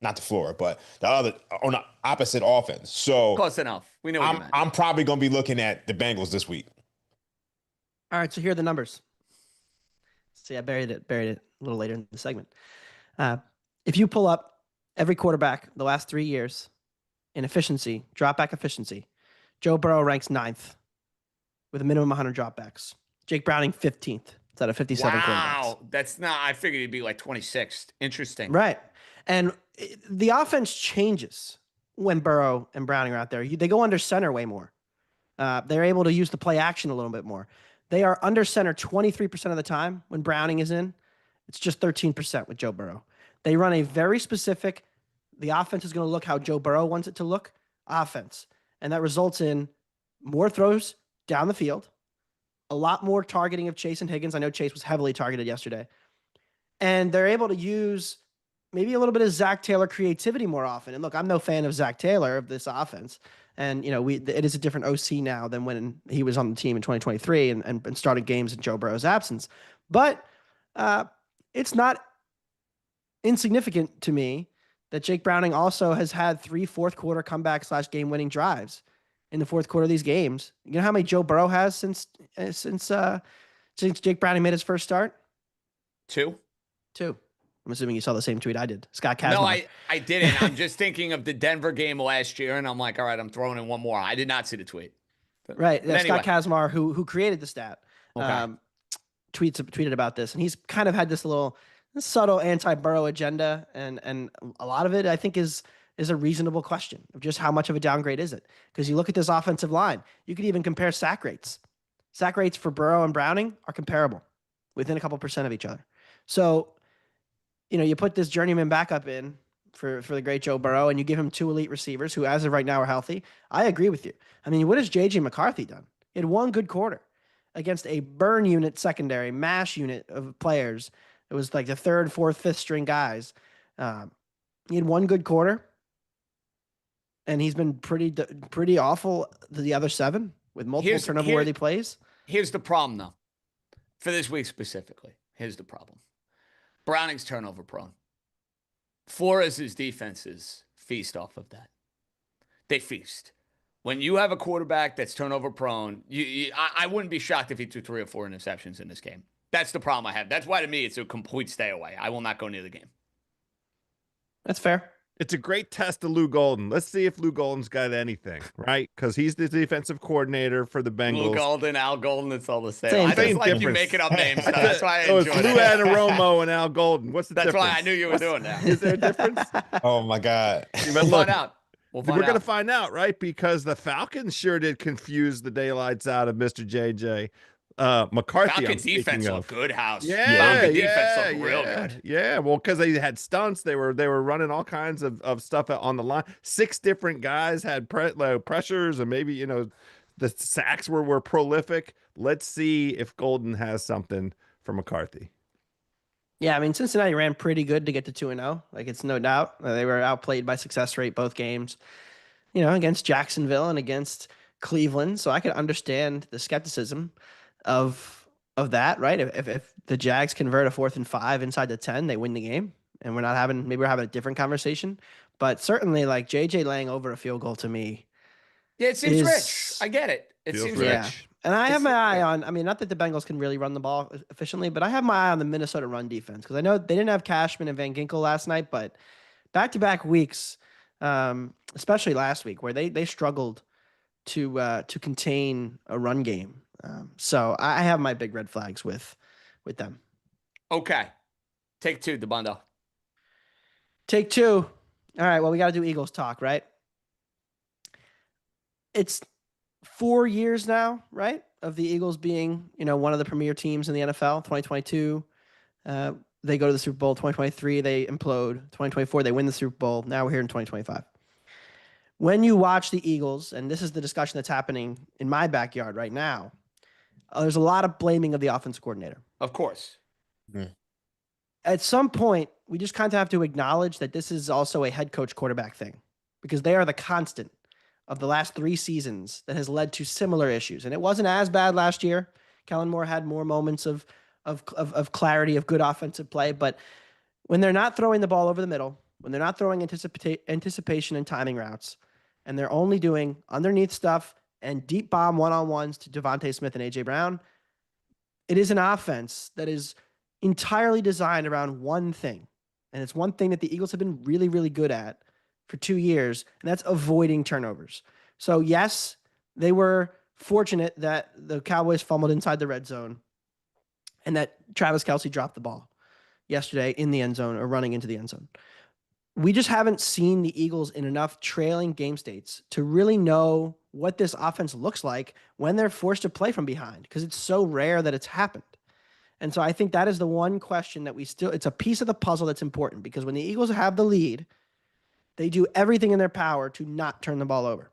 S3: Not the floor, but the other on the opposite offense. So
S1: close enough. We know what you meant.
S3: I'm probably going to be looking at the Bengals this week.
S4: All right, so here are the numbers. See, I buried it a little later in the segment. If you pull up every quarterback the last 3 years in efficiency, dropback efficiency, Joe Burrow ranks 9th with a minimum 100 dropbacks. Jake Browning 15th. It's out of 57 quarterbacks.
S1: Wow, that's not. I figured he'd be like 26th. Interesting.
S4: Right. And the offense changes when Burrow and Browning are out there. They go under center way more. They're able to use the play action a little bit more. They are under center 23% of the time when Browning is in. It's just 13% with Joe Burrow. They run a very specific, the offense is going to look how Joe Burrow wants it to look, offense. And that results in more throws down the field, a lot more targeting of Chase and Higgins. I know Chase was heavily targeted yesterday. And they're able to use maybe a little bit of Zach Taylor creativity more often. And look, I'm no fan of Zach Taylor of this offense. And, it is a different OC now than when he was on the team in 2023 and started games in Joe Burrow's absence. But it's not insignificant to me that Jake Browning also has had 3 fourth-quarter comeback / game-winning drives in the fourth quarter of these games. You know how many Joe Burrow has since Jake Browning made his first start?
S1: 2.
S4: I'm assuming you saw the same tweet I did. Scott Kazmar.
S1: No, I didn't. I'm just thinking of the Denver game last year, and I'm like, all right, I'm throwing in one more. I did not see the tweet.
S4: Right.
S1: Anyway.
S4: Scott Kazmar, who created the stat,
S1: Okay.
S4: tweeted about this, and he's kind of had this little subtle anti-Burrow agenda, and a lot of it, I think, is a reasonable question of just how much of a downgrade is it? Because you look at this offensive line, you could even compare sack rates. Sack rates for Burrow and Browning are comparable, within a couple percent of each other. So, you put this journeyman backup in for the great Joe Burrow, and you give him 2 elite receivers who, as of right now, are healthy. I agree with you. I mean, what has J.J. McCarthy done? He had 1 good quarter against a burn unit secondary, mash unit of players. It was like the 3rd, 4th, 5th string guys. He had 1 good quarter, and he's been pretty awful to the other 7 with multiple turnover-worthy plays.
S1: Here's the problem, though, for this week specifically. Here's the problem. Browning's turnover prone. Flores' defenses feast off of that. They feast. When you have a quarterback that's turnover prone, I wouldn't be shocked if he threw 3 or 4 interceptions in this game. That's the problem I have. That's why, to me, it's a complete stay away. I will not go near the game.
S4: That's fair.
S2: It's a great test of Lou Golden. Let's see if Lou Golden's got anything, right? Because he's the defensive coordinator for the Bengals.
S1: Lou Golden, Al Golden, it's all the same.
S4: Same
S1: I just like
S2: difference.
S1: you making up names. That's why I enjoy
S2: it's Lou
S1: that.
S2: Anaromo and Al Golden. What's the
S1: That's
S2: difference?
S1: why I knew you were doing that.
S2: Is there a difference?
S3: Oh, my God.
S1: We'll find out. We're
S2: We're going to find out, right? Because the Falcons sure did confuse the daylights out of Mr. JJ. McCarthy.
S1: Falcon defense looked good, House.
S2: Yeah,
S1: Falcon defense looked real good.
S2: Yeah, well, because they had stunts, they were running all kinds of stuff on the line. 6 different guys had pressures, and maybe the sacks were prolific. Let's see if Golden has something for McCarthy.
S4: Yeah, I mean, Cincinnati ran pretty good to get to 2-0. Like, it's no doubt. They were outplayed by success rate both games, against Jacksonville and against Cleveland. So I could understand the skepticism of that, right? If the Jags convert a 4th and 5 inside the 10, they win the game. And maybe we're having a different conversation. But certainly, like, JJ laying over a field goal to me
S1: Yeah, it seems rich.
S4: is,
S1: I get it. It
S2: Feels
S1: seems
S2: rich.
S4: yeah.
S1: rich.
S4: And I
S1: It
S4: have my
S1: seems
S4: eye
S1: rich.
S4: on, I mean, not that the Bengals can really run the ball efficiently, but I have my eye on the Minnesota run defense because I know they didn't have Cashman and Van Ginkel last night, but back-to-back weeks, especially last week, where they struggled to contain a run game. So I have my big red flags with them.
S1: Okay. Take 2, Dabbundo.
S4: Take 2. All right, well, we got to do Eagles talk, right? It's 4 years now, right, of the Eagles being, one of the premier teams in the NFL. 2022, they go to the Super Bowl. 2023, they implode. 2024, they win the Super Bowl. Now we're here in 2025. When you watch the Eagles, and this is the discussion that's happening in my backyard right now, there's a lot of blaming of the offense coordinator.
S1: Of course.
S4: At some point, we just kind of have to acknowledge that this is also a head coach quarterback thing because they are the constant of the last 3 seasons that has led to similar issues. And it wasn't as bad last year. Kellen Moore had more moments of clarity, of good offensive play. But when they're not throwing the ball over the middle, when they're not throwing anticipation and timing routes, and they're only doing underneath stuff and deep bomb one-on-ones to Devontae Smith and A.J. Brown, it is an offense that is entirely designed around one thing. And it's one thing that the Eagles have been really, really good at for 2 years, and that's avoiding turnovers. So, yes, they were fortunate that the Cowboys fumbled inside the red zone and that Travis Kelce dropped the ball yesterday in the end zone or running into the end zone. We just haven't seen the Eagles in enough trailing game states to really know what this offense looks like when they're forced to play from behind because it's so rare that it's happened. And so I think that is the one question that it's a piece of the puzzle that's important because when the Eagles have the lead, they do everything in their power to not turn the ball over.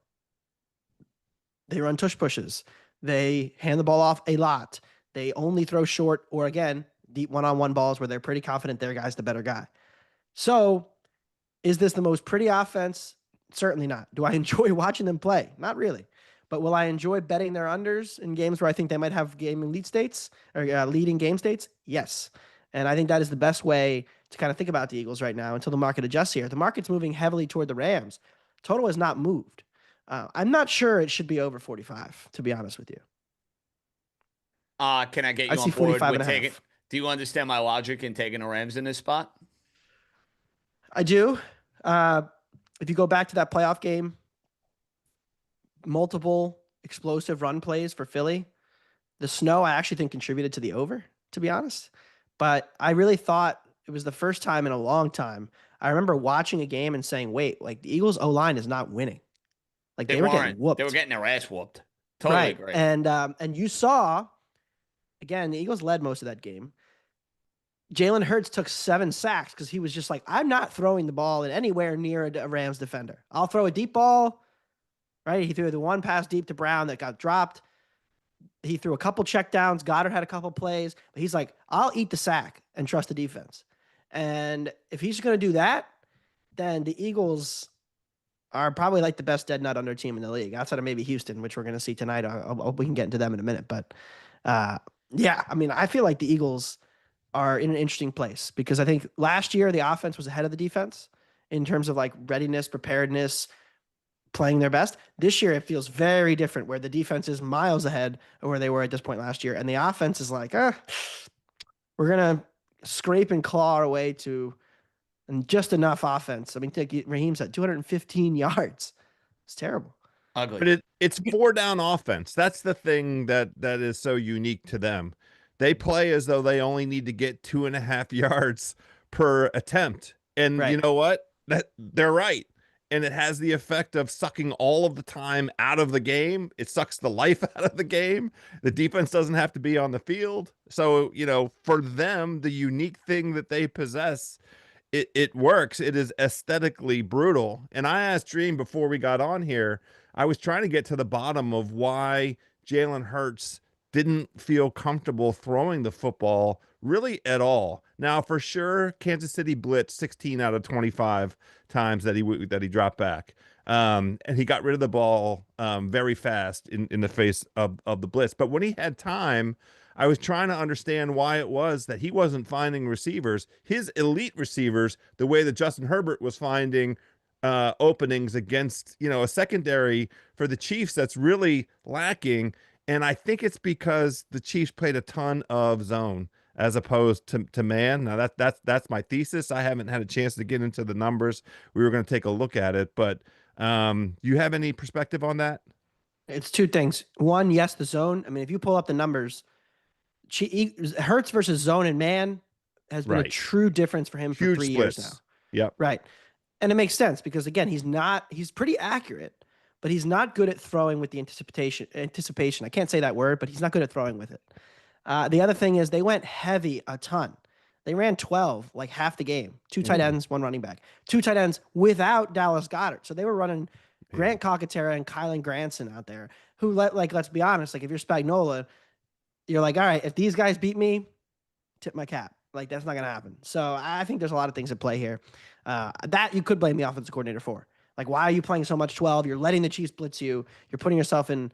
S4: They run tush pushes. They hand the ball off a lot. They only throw short or, again, deep one-on-one balls where they're pretty confident their guy's the better guy. So is this the most pretty offense? Certainly not. Do I enjoy watching them play? Not really. But will I enjoy betting their unders in games where I think they might have game lead states or leading game states? Yes. And I think that is the best way to kind of think about the Eagles right now until the market adjusts here. The market's moving heavily toward the Rams. Total has not moved. I'm not sure it should be over 45, to be honest with you.
S1: Can I get you
S4: I
S1: on
S4: see
S1: board
S4: 45
S1: with
S4: and a
S1: taking?
S4: half.
S1: Do you understand my logic in taking the Rams in this spot?
S4: I do. If you go back to that playoff game, multiple explosive run plays for Philly. The snow, I actually think, contributed to the over, to be honest. But I really thought it was the first time in a long time. I remember watching a game and saying, wait, like the Eagles O-line is not winning. Like they were getting whooped.
S1: They were getting their ass whooped. Totally
S4: right.
S1: agree.
S4: And you saw, again, the Eagles led most of that game. Jalen Hurts took 7 sacks because he was just like, I'm not throwing the ball in anywhere near a Rams defender. I'll throw a deep ball, right? He threw the one pass deep to Brown that got dropped. He threw a couple checkdowns. Goddard had a couple plays. But he's like, I'll eat the sack and trust the defense. And if he's going to do that, then the Eagles are probably like the best dead nut under team in the league, outside of maybe Houston, which we're going to see tonight. We can get into them in a minute. But yeah, I mean, I feel like the Eagles are in an interesting place because I think last year the offense was ahead of the defense in terms of like readiness, preparedness, playing their best. This year it feels very different where the defense is miles ahead of where they were at this point last year. And the offense is like, we're going to scrape and claw our way to and just enough offense. I mean, Raheem's at 215 yards. It's terrible.
S1: Ugly.
S2: But it's 4 down offense. That's the thing that is so unique to them. They play as though they only need to get 2.5 yards per attempt. And
S4: Right.
S2: you know what? They're right. And it has the effect of sucking all of the time out of the game. It sucks the life out of the game. The defense doesn't have to be on the field. So, for them, the unique thing that they possess, it works. It is aesthetically brutal. And I asked Dream before we got on here, I was trying to get to the bottom of why Jalen Hurts didn't feel comfortable throwing the football really at all. Now, for sure, Kansas City blitzed 16 out of 25 times that he dropped back. And he got rid of the ball very fast in the face of the blitz. But when he had time, I was trying to understand why it was that he wasn't finding receivers, his elite receivers, the way that Justin Herbert was finding openings against, a secondary for the Chiefs that's really lacking. And I think it's because the Chiefs played a ton of zone as opposed to man. Now that's my thesis. I haven't had a chance to get into the numbers. We were going to take a look at it, but you have any perspective on that?
S4: It's two things. One, yes, the zone. I mean, if you pull up the numbers, Hurts versus zone and man has been a
S2: Right.
S4: true difference for him for
S2: Huge
S4: 3 years now.
S2: splits. Yep.
S4: Right. And it makes sense because again, he's pretty accurate, but he's not good at throwing with the anticipation. I can't say that word, but he's not good at throwing with it. The other thing is they went heavy a ton. They ran 12, like half the game. 2 tight ends, 1 running back. 2 tight ends without Dallas Goedert. So they were running Grant Calcaterra and Kylan Granson out there, who let's be honest, like if you're Spagnuolo, you're like, all right, if these guys beat me, tip my cap. Like that's not gonna happen. So I think there's a lot of things at play here. That you could blame the offensive coordinator for. Like, why are you playing so much 12? You're letting the Chiefs blitz you. You're putting yourself in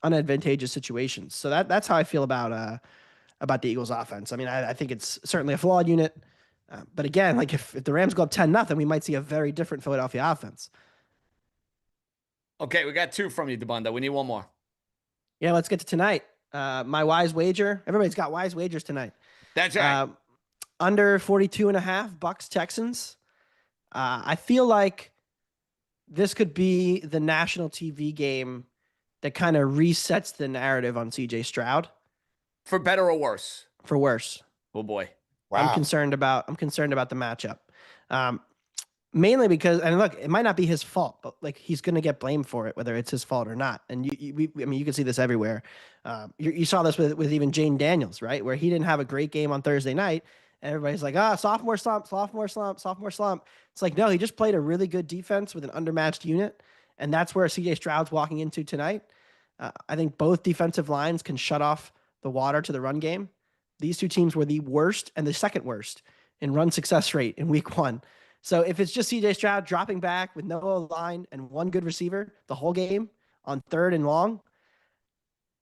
S4: unadvantageous situations. So that's how I feel about the Eagles offense. I mean, I think it's certainly a flawed unit. But again, like if the Rams go up 10-0, we might see a very different Philadelphia offense.
S1: Okay, we got 2 from you, Dabbundo. We need 1 more.
S4: Yeah, let's get to tonight. My wise wager. Everybody's got wise wagers tonight.
S1: That's right.
S4: Under 42.5 Bucks Texans. I feel like this could be the national TV game that kind of resets the narrative on CJ Stroud.
S1: For better or worse?
S4: For worse.
S1: Oh boy.
S3: Wow.
S4: I'm concerned about the matchup. Mainly because, and look, it might not be his fault, but like he's going to get blamed for it, whether it's his fault or not. And I mean, you can see this everywhere. You saw this with even Jane Daniels, right? Where he didn't have a great game on Thursday night. And everybody's like, sophomore slump. It's like, no, he just played a really good defense with an undermatched unit. And that's where CJ Stroud's walking into tonight. I think both defensive lines can shut off the water to the run game. These two teams were the worst and the second worst in run success rate in week 1. So if it's just CJ Stroud dropping back with no line and 1 good receiver the whole game on 3rd and long,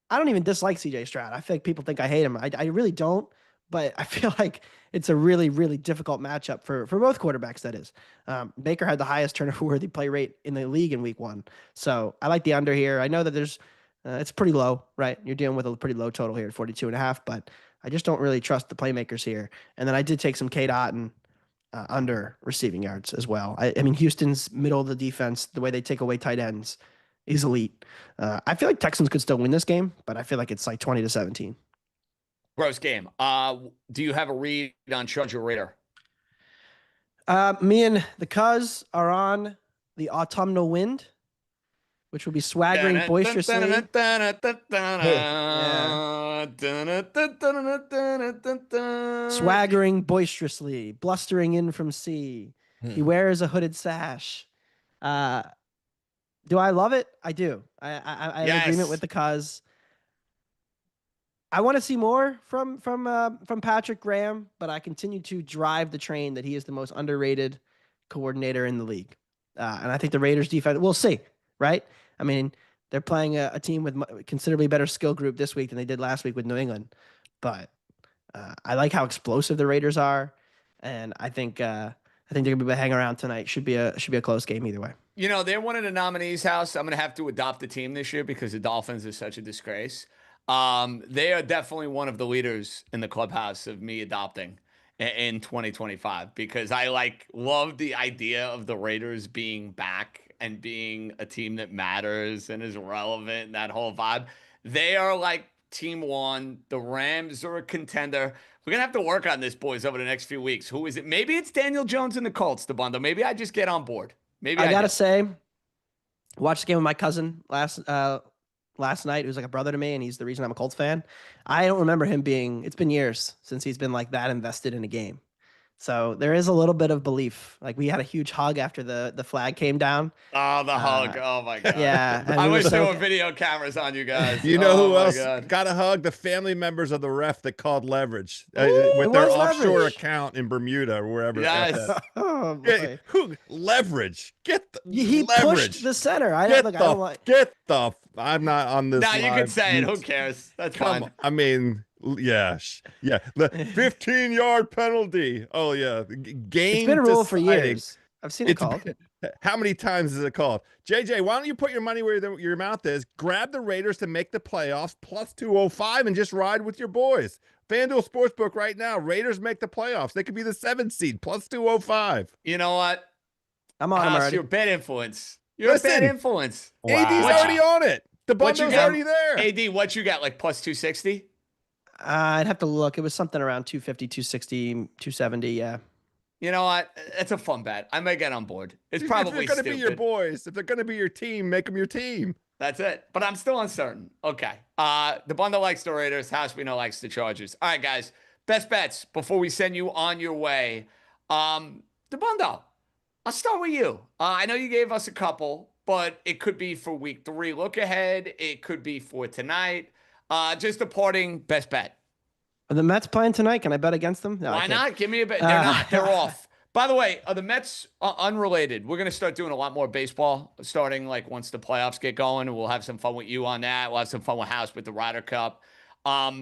S4: I don't even dislike CJ Stroud. I feel like people think I hate him. I really don't, but I feel like it's a really, really difficult matchup for both quarterbacks, that is. Baker had the highest turnover-worthy play rate in the league in week 1. So I like the under here. I know that there's it's pretty low, right? You're dealing with a pretty low total here at 42.5, but I just don't really trust the playmakers here. And then I did take some Cade Otton under receiving yards as well. I mean, Houston's middle of the defense, the way they take away tight ends is elite. I feel like Texans could still win this game, but I feel like it's like 20-17.
S1: Gross game. Do you have a read on Charger Raider?
S4: Me and the Cuz are on the autumnal wind, which will be swaggering boisterously. Swaggering boisterously, blustering in from sea. He wears a hooded sash. Do I love it? I do. I have
S1: Yes.
S4: agreement with the Cuz. I want to see more from Patrick Graham, but I continue to drive the train that he is the most underrated coordinator in the league. And I think the Raiders defense, we'll see, right? I mean, they're playing a team with considerably better skill group this week than they did last week with New England. But I like how explosive the Raiders are, and I think they're gonna be able to hang around tonight. Should be a close game either way.
S1: You know, they're one of the nominees' house. I'm going to have to adopt the team this year because the Dolphins is such a disgrace. They are definitely one of the leaders in the clubhouse of me adopting in 2025 because I love the idea of the Raiders being back and being a team that matters and is relevant and that whole vibe. They are like team 1. The Rams are a contender. We're going to have to work on this, boys, over the next few weeks. Who is it? Maybe it's Daniel Jones and the Colts, Dabbundo. Maybe I just get on board. Maybe
S4: I gotta say, watched the game with my cousin last night. Who's like a brother to me, and he's the reason I'm a Colts fan. I don't remember him being. It's been years since he's been like that invested in a game. So there is a little bit of belief. Like we had a huge hug after the flag came down.
S1: Oh, the hug. Oh my God.
S4: Yeah. And
S1: I
S4: we were
S1: wish there
S4: so
S1: were video cameras on you guys.
S2: You know
S1: Oh
S2: who
S1: my
S2: else
S1: God.
S2: got a hug? The family members of the ref that called leverage
S4: It
S2: with their
S4: was
S2: offshore
S4: leverage.
S2: account in Bermuda or wherever.
S1: Yes.
S4: Oh
S2: Yeah,
S4: boy.
S2: who leverage? Get the
S4: He
S2: leverage.
S4: pushed the center. I
S2: Get
S4: look,
S2: the
S4: I don't like
S2: get the. I'm not on this.
S1: Now you can
S2: live.
S1: say it. Who cares? That's
S2: Come
S1: fine.
S2: on. I mean, yeah, yeah. The 15-yard penalty. Oh yeah, game.
S4: it's been a rule for
S2: deciding.
S4: years. I've seen it called.
S2: How many times is it called? JJ, why don't you put your money where your mouth is? Grab the Raiders to make the playoffs plus 205 and just ride with your boys. FanDuel Sportsbook right now. Raiders make the playoffs. They could be the 7th seed plus 205.
S1: You know what?
S4: I'm on him
S1: House,
S4: already.
S1: you're a bad influence. You're
S2: Listen.
S1: a bad influence.
S2: AD's already on it. The
S1: What you
S2: bundle's
S1: got?
S2: already there.
S1: AD, what you got? Like plus 260?
S4: I'd have to look. It was something around 250, 260, 270. Yeah.
S1: You know what? It's a fun bet. I may get on board. It's
S2: If
S1: probably
S2: they're going to
S1: stupid.
S2: be your boys, if they're going to be your team, make them your team.
S1: That's it. But I'm still uncertain. Okay. The bundle likes the Raiders. House we know likes the Chargers. All right, guys. Best bets before we send you on your way. The bundle. I'll start with you. I know you gave us a couple, but it could be for week 3 look ahead. It could be for tonight. Just a parting best bet.
S4: Are the Mets playing tonight? Can I bet against them? No, I
S1: Why
S4: can't.
S1: not? Give me a bet. They're not. They're off. By the way, are the Mets unrelated? We're going to start doing a lot more baseball starting like once the playoffs get going. We'll have some fun with you on that. We'll have some fun with House with the Ryder Cup. Are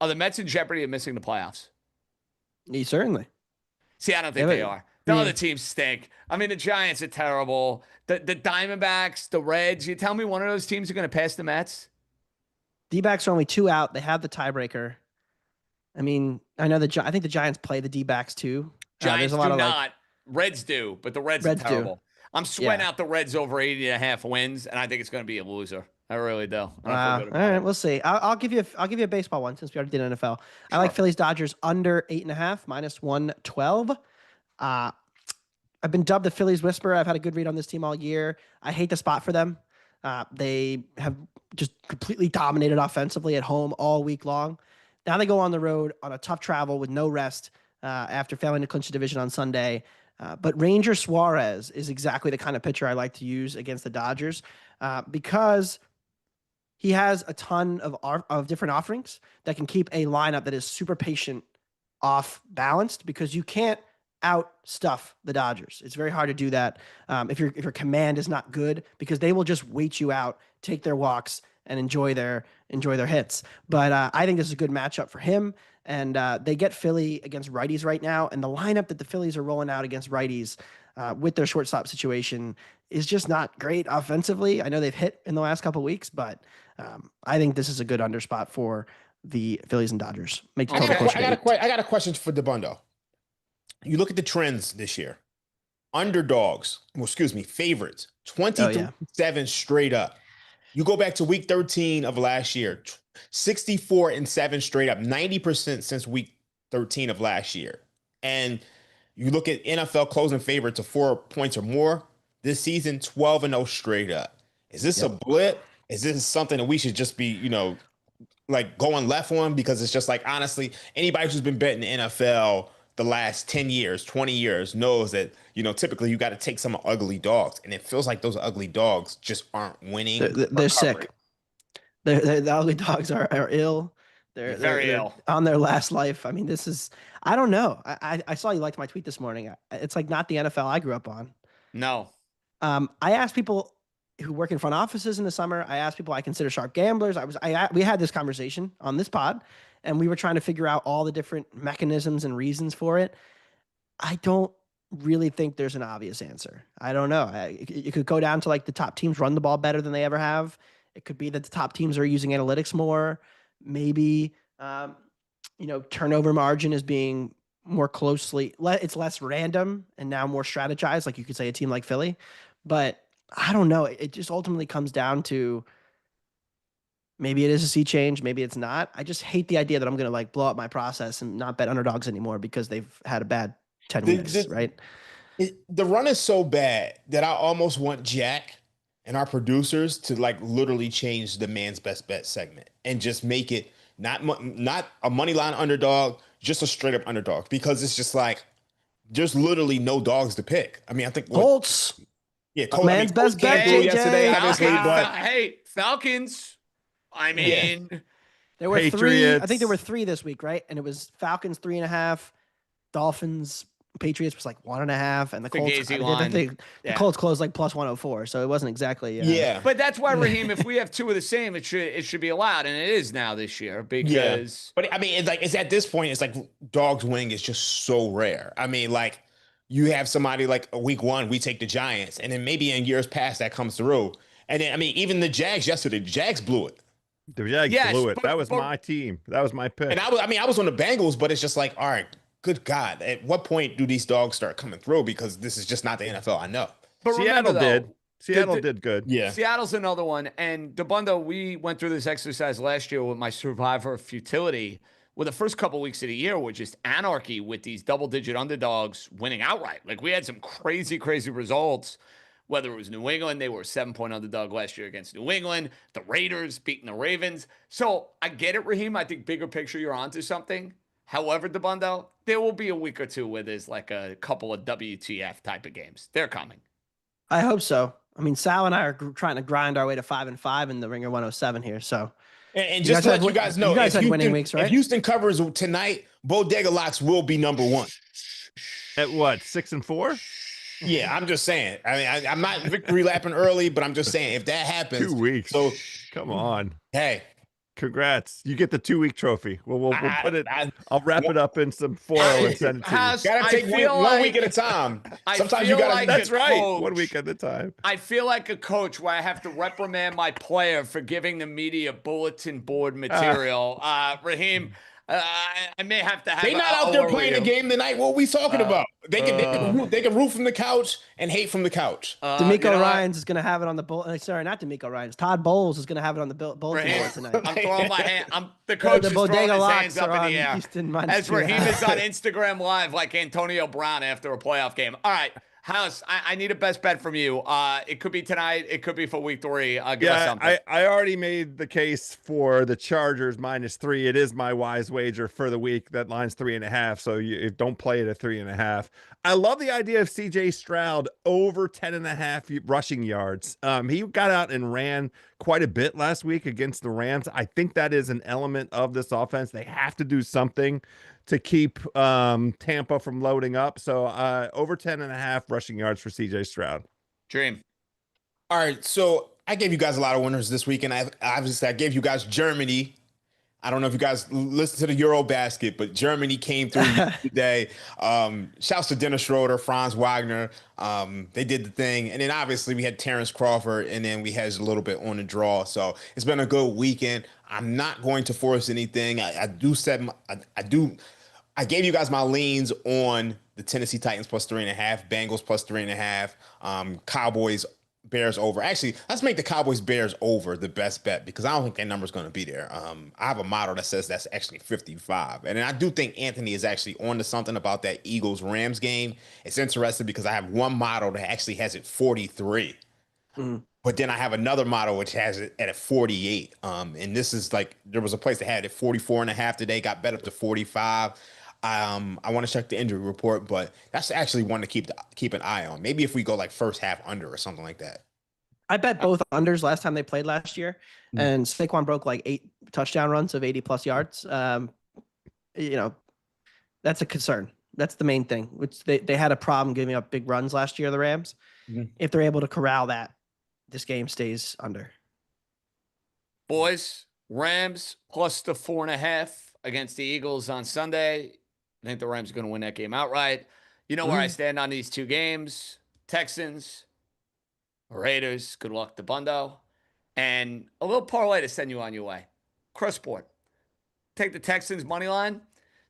S1: the Mets in jeopardy of missing the playoffs?
S4: Certainly.
S1: See, I don't think
S4: Yeah,
S1: they
S4: but-
S1: are. The other teams stink. I mean, the Giants are terrible. The Diamondbacks, the Reds. You tell me one of those teams are going to pass the Mets?
S4: D-backs are only 2 out. They have the tiebreaker. I mean, I know I think the Giants play the D-backs too.
S1: Giants
S4: there's a lot
S1: do
S4: of
S1: not. Reds do, but the Reds
S4: Reds
S1: are
S4: do.
S1: terrible. I'm sweating
S4: Yeah.
S1: out the Reds over 80.5 wins, and I think it's going to be a loser. I really do. I don't feel
S4: Wow.
S1: good
S4: All
S1: about
S4: right,
S1: it.
S4: we'll see. I'll give you a baseball one since we already did NFL. I like
S1: Sure.
S4: Phillies Dodgers under 8.5 minus 112. I've been dubbed the Phillies Whisperer. I've had a good read on this team all year. I hate the spot for them. They have just completely dominated offensively at home all week long. Now they go on the road on a tough travel with no rest after failing to clinch the division on Sunday. But Ranger Suarez is exactly the kind of pitcher I like to use against the Dodgers because he has a ton of different offerings that can keep a lineup that is super patient off balanced because you can't out stuff the Dodgers. It's very hard to do that if your command is not good because they will just wait you out, take their walks, and enjoy their hits. But I think this is a good matchup for him. And they get Philly against righties right now, and the lineup that the Phillies are rolling out against righties with their shortstop situation is just not great offensively. I know they've hit in the last couple of weeks, but I think this is a good underspot for the Phillies and Dodgers. Make the total closer to 8.
S3: I got a question for Dabbundo. You look at the trends this year. Favorites, 27 straight up. You go back to week 13 of last year, 64-7 straight up, 90% since week 13 of last year. And you look at NFL closing favorites of 4 points or more this season, 12-0 straight up. Is this a blip? Is this something that we should just be, like going left on? Because it's just like, honestly, anybody who's been betting the NFL the last 10 years, 20 years knows that, typically you got to take some ugly dogs. And it feels like those ugly dogs just aren't winning.
S4: They're sick. The ugly dogs are ill. They're
S1: very ill.
S4: On their last life. I mean, I don't know. I saw you liked my tweet this morning. It's like not the NFL I grew up on.
S1: No.
S4: I asked people who work in front offices in the summer. I asked people I consider sharp gamblers. We had this conversation on this pod, and we were trying to figure out all the different mechanisms and reasons for it. I don't really think there's an obvious answer. I don't know. It could go down to like the top teams run the ball better than they ever have. It could be that the top teams are using analytics more. Maybe, turnover margin is being more closely, it's less random and now more strategized. Like you could say a team like Philly, but I don't know. It just ultimately comes down to maybe it is a sea change. Maybe it's not. I just hate the idea that I'm going to like blow up my process and not bet underdogs anymore because they've had a bad 10 weeks, right?
S3: The run is so bad that I almost want Jack and our producers to like literally change the man's best bet segment and just make it not a money line underdog, just a straight up underdog, because it's just like, there's literally no dogs to pick. I mean, I think
S4: Colts.
S3: yeah, Colts,
S4: Man's best
S3: Colts came
S4: bet,
S3: through
S4: JJ.
S3: yesterday, obviously, but
S1: Hey, Falcons. I mean,
S4: There were three. I think there were
S2: Patriots.
S4: 3 this week, right? And it was Falcons 3.5, Dolphins, Patriots was like 1.5, and the Colts.
S1: Fugazi
S4: I
S1: line.
S4: think the
S1: Yeah.
S4: Colts closed like plus 104, so it wasn't exactly.
S3: yeah.
S1: but that's why, Raheem, if we have 2 of the same, it should be allowed, and it is now this year because
S3: But I mean, it's at this point, it's like dogs winning is just so rare. I mean, like you have somebody like a week 1, we take the Giants, and then maybe in years past that comes through. And then I mean, even the Jags yesterday, the Jags blew it.
S2: The Jags
S1: Yes,
S2: blew it.
S1: but-
S2: That was
S1: but-
S2: my team. That was my pick.
S3: And I was on the Bengals, but it's just like, all right, good God, at what point do these dogs start coming through? Because this is just not the NFL I know.
S1: but remember,
S2: Seattle
S1: though,
S2: did. Seattle did good.
S3: Yeah.
S1: Seattle's another one. And Dabbundo, we went through this exercise last year with my Survivor of Futility, where the first couple weeks of the year were just anarchy with these double-digit underdogs winning outright. Like, we had some crazy, crazy results. Whether it was New England, they were a 7-point underdog last year against New England. The Raiders beating the Ravens. So I get it, Raheem. I think bigger picture, you're onto something. However, Dabbundo, there will be a week or 2 where there's like a couple of WTF type of games. They're coming.
S4: I hope so. I mean, Sal and I are trying to grind our way to 5-5 in the Ringer 107 here. So,
S3: And just to let you guys know,
S4: you guys
S3: if
S4: had winning
S3: Houston-
S4: weeks, right?
S3: If Houston covers tonight, Bodega Locks will be number 1.
S2: At what? 6-4?
S3: Yeah, I'm just saying. I mean, I'm not victory lapping early, but I'm just saying if that happens,
S2: 2 weeks.
S3: So
S2: Come on.
S3: hey,
S2: Congrats. You get the 2-week trophy. We'll put it. I'll wrap it up in some foil and send it to you.
S1: House,
S3: gotta take
S1: I feel
S3: one
S1: like,
S3: week at a time.
S1: I
S3: Sometimes
S1: feel
S3: you gotta.
S1: like
S2: That's
S1: a
S2: right.
S1: coach.
S2: 1 week at a time.
S1: I feel like a coach where I have to reprimand my player for giving the media bulletin board material. Raheem, I may have to have.
S3: They not out there playing the
S1: review.
S3: game tonight. What are we talking about? They can root from the couch and hate from the couch.
S4: D'Amico
S1: you know what?
S4: Ryans is going to have it on the bull. Sorry, not D'Amico Ryans. Todd Bowles is going to have it on the bulletin
S1: Raheem,
S4: board tonight.
S1: I'm throwing my hand. The coach
S4: The
S1: is throwing
S4: Bodega
S1: his
S4: Locks
S1: hands up
S4: are
S1: in
S4: on
S1: the air.
S4: Houston minus
S1: As Raheem
S4: 2.5.
S1: is on Instagram Live like Antonio Brown after a playoff game. All right, House, I need a best bet from you. It could be tonight. It could be for week 3. Give us
S2: Yeah,
S1: something.
S2: I already made the case for the Chargers -3. It is my wise wager for the week. That line's 3.5. So you don't play it at 3.5. I love the idea of CJ Stroud over 10.5 rushing yards. He got out and ran quite a bit last week against the Rams. I think that is an element of this offense. They have to do something to keep Tampa from loading up. So over 10.5 rushing yards for CJ Stroud.
S1: Dream.
S3: All right, so I gave you guys a lot of winners this week, and I gave you guys Germany. I don't know if you guys listen to the Eurobasket, but Germany came through today. Shouts to Dennis Schroeder, Franz Wagner. They did the thing. And then obviously we had Terrence Crawford, and then we had a little bit on the draw. So it's been a good weekend. I'm not going to force anything. I gave you guys my leans on the Tennessee Titans +3.5, Bengals +3.5, Cowboys Bears over. Actually, let's make the Cowboys Bears over the best bet because I don't think that number's going to be there. I have a model that says that's actually 55. And I do think Anthony is actually on to something about that Eagles Rams game. It's interesting because I have one model that actually has it 43. But then I have another model which has it at a 48. And this is like there was a place that had it 44.5 today, got bet up to 45. I want to check the injury report, but that's actually one to keep an eye on. Maybe if we go like first half under or something like that.
S4: I bet both unders last time they played last year, and Saquon broke like 8 touchdown runs of 80+ yards. That's a concern. That's the main thing. Which they had a problem giving up big runs last year, the Rams. If they're able to corral that, this game stays under.
S1: Boys, Rams plus the 4.5 against the Eagles on Sunday. I think the Rams are going to win that game outright. You know where I stand on these 2 games. Texans, Raiders, good luck to Dabbundo. And a little parlay to send you on your way. Crossport. Take the Texans money line.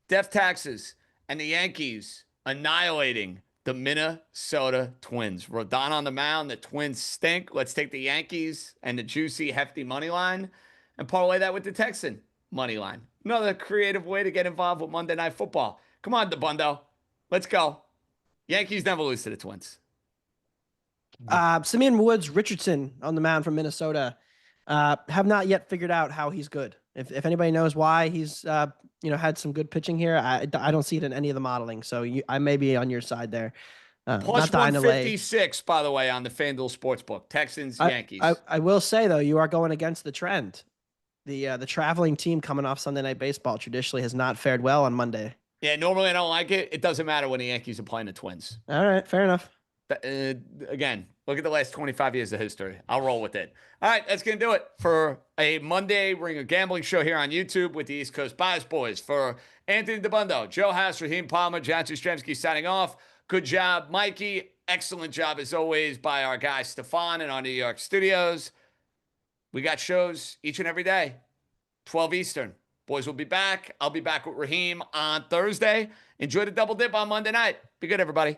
S1: Death taxes. And the Yankees annihilating the Minnesota Twins. Rodon on the mound. The Twins stink. Let's take the Yankees and the juicy, hefty money line and parlay that with the Texan money line. Another creative way to get involved with Monday Night Football. Come on, Dabbundo. Let's go. Yankees never lose to the Twins.
S4: Simeon Woods Richardson on the mound from Minnesota have not yet figured out how he's good. If anybody knows why he's had some good pitching here, I don't see it in any of the modeling. So I may be on your side there.
S1: Plus
S4: not dying to lay.
S1: 156, by the way, on the FanDuel Sportsbook. Texans, Yankees.
S4: I will say though, you are going against the trend. The traveling team coming off Sunday Night Baseball traditionally has not fared well on Monday.
S1: Yeah, normally I don't like it. It doesn't matter when the Yankees are playing the Twins.
S4: All right, fair enough.
S1: Again, look at the last 25 years of history. I'll roll with it. All right, that's going to do it for a Monday Ringer Gambling Show here on YouTube with the East Coast Bias Boys. For Anthony Dabbundo, Joe House, Raheem Palmer, John Sustremski signing off. Good job, Mikey. Excellent job, as always, by our guy Stefan in our New York studios. We got shows each and every day, 12 Eastern. Boys will be back. I'll be back with Raheem on Thursday. Enjoy the double dip on Monday night. Be good, everybody.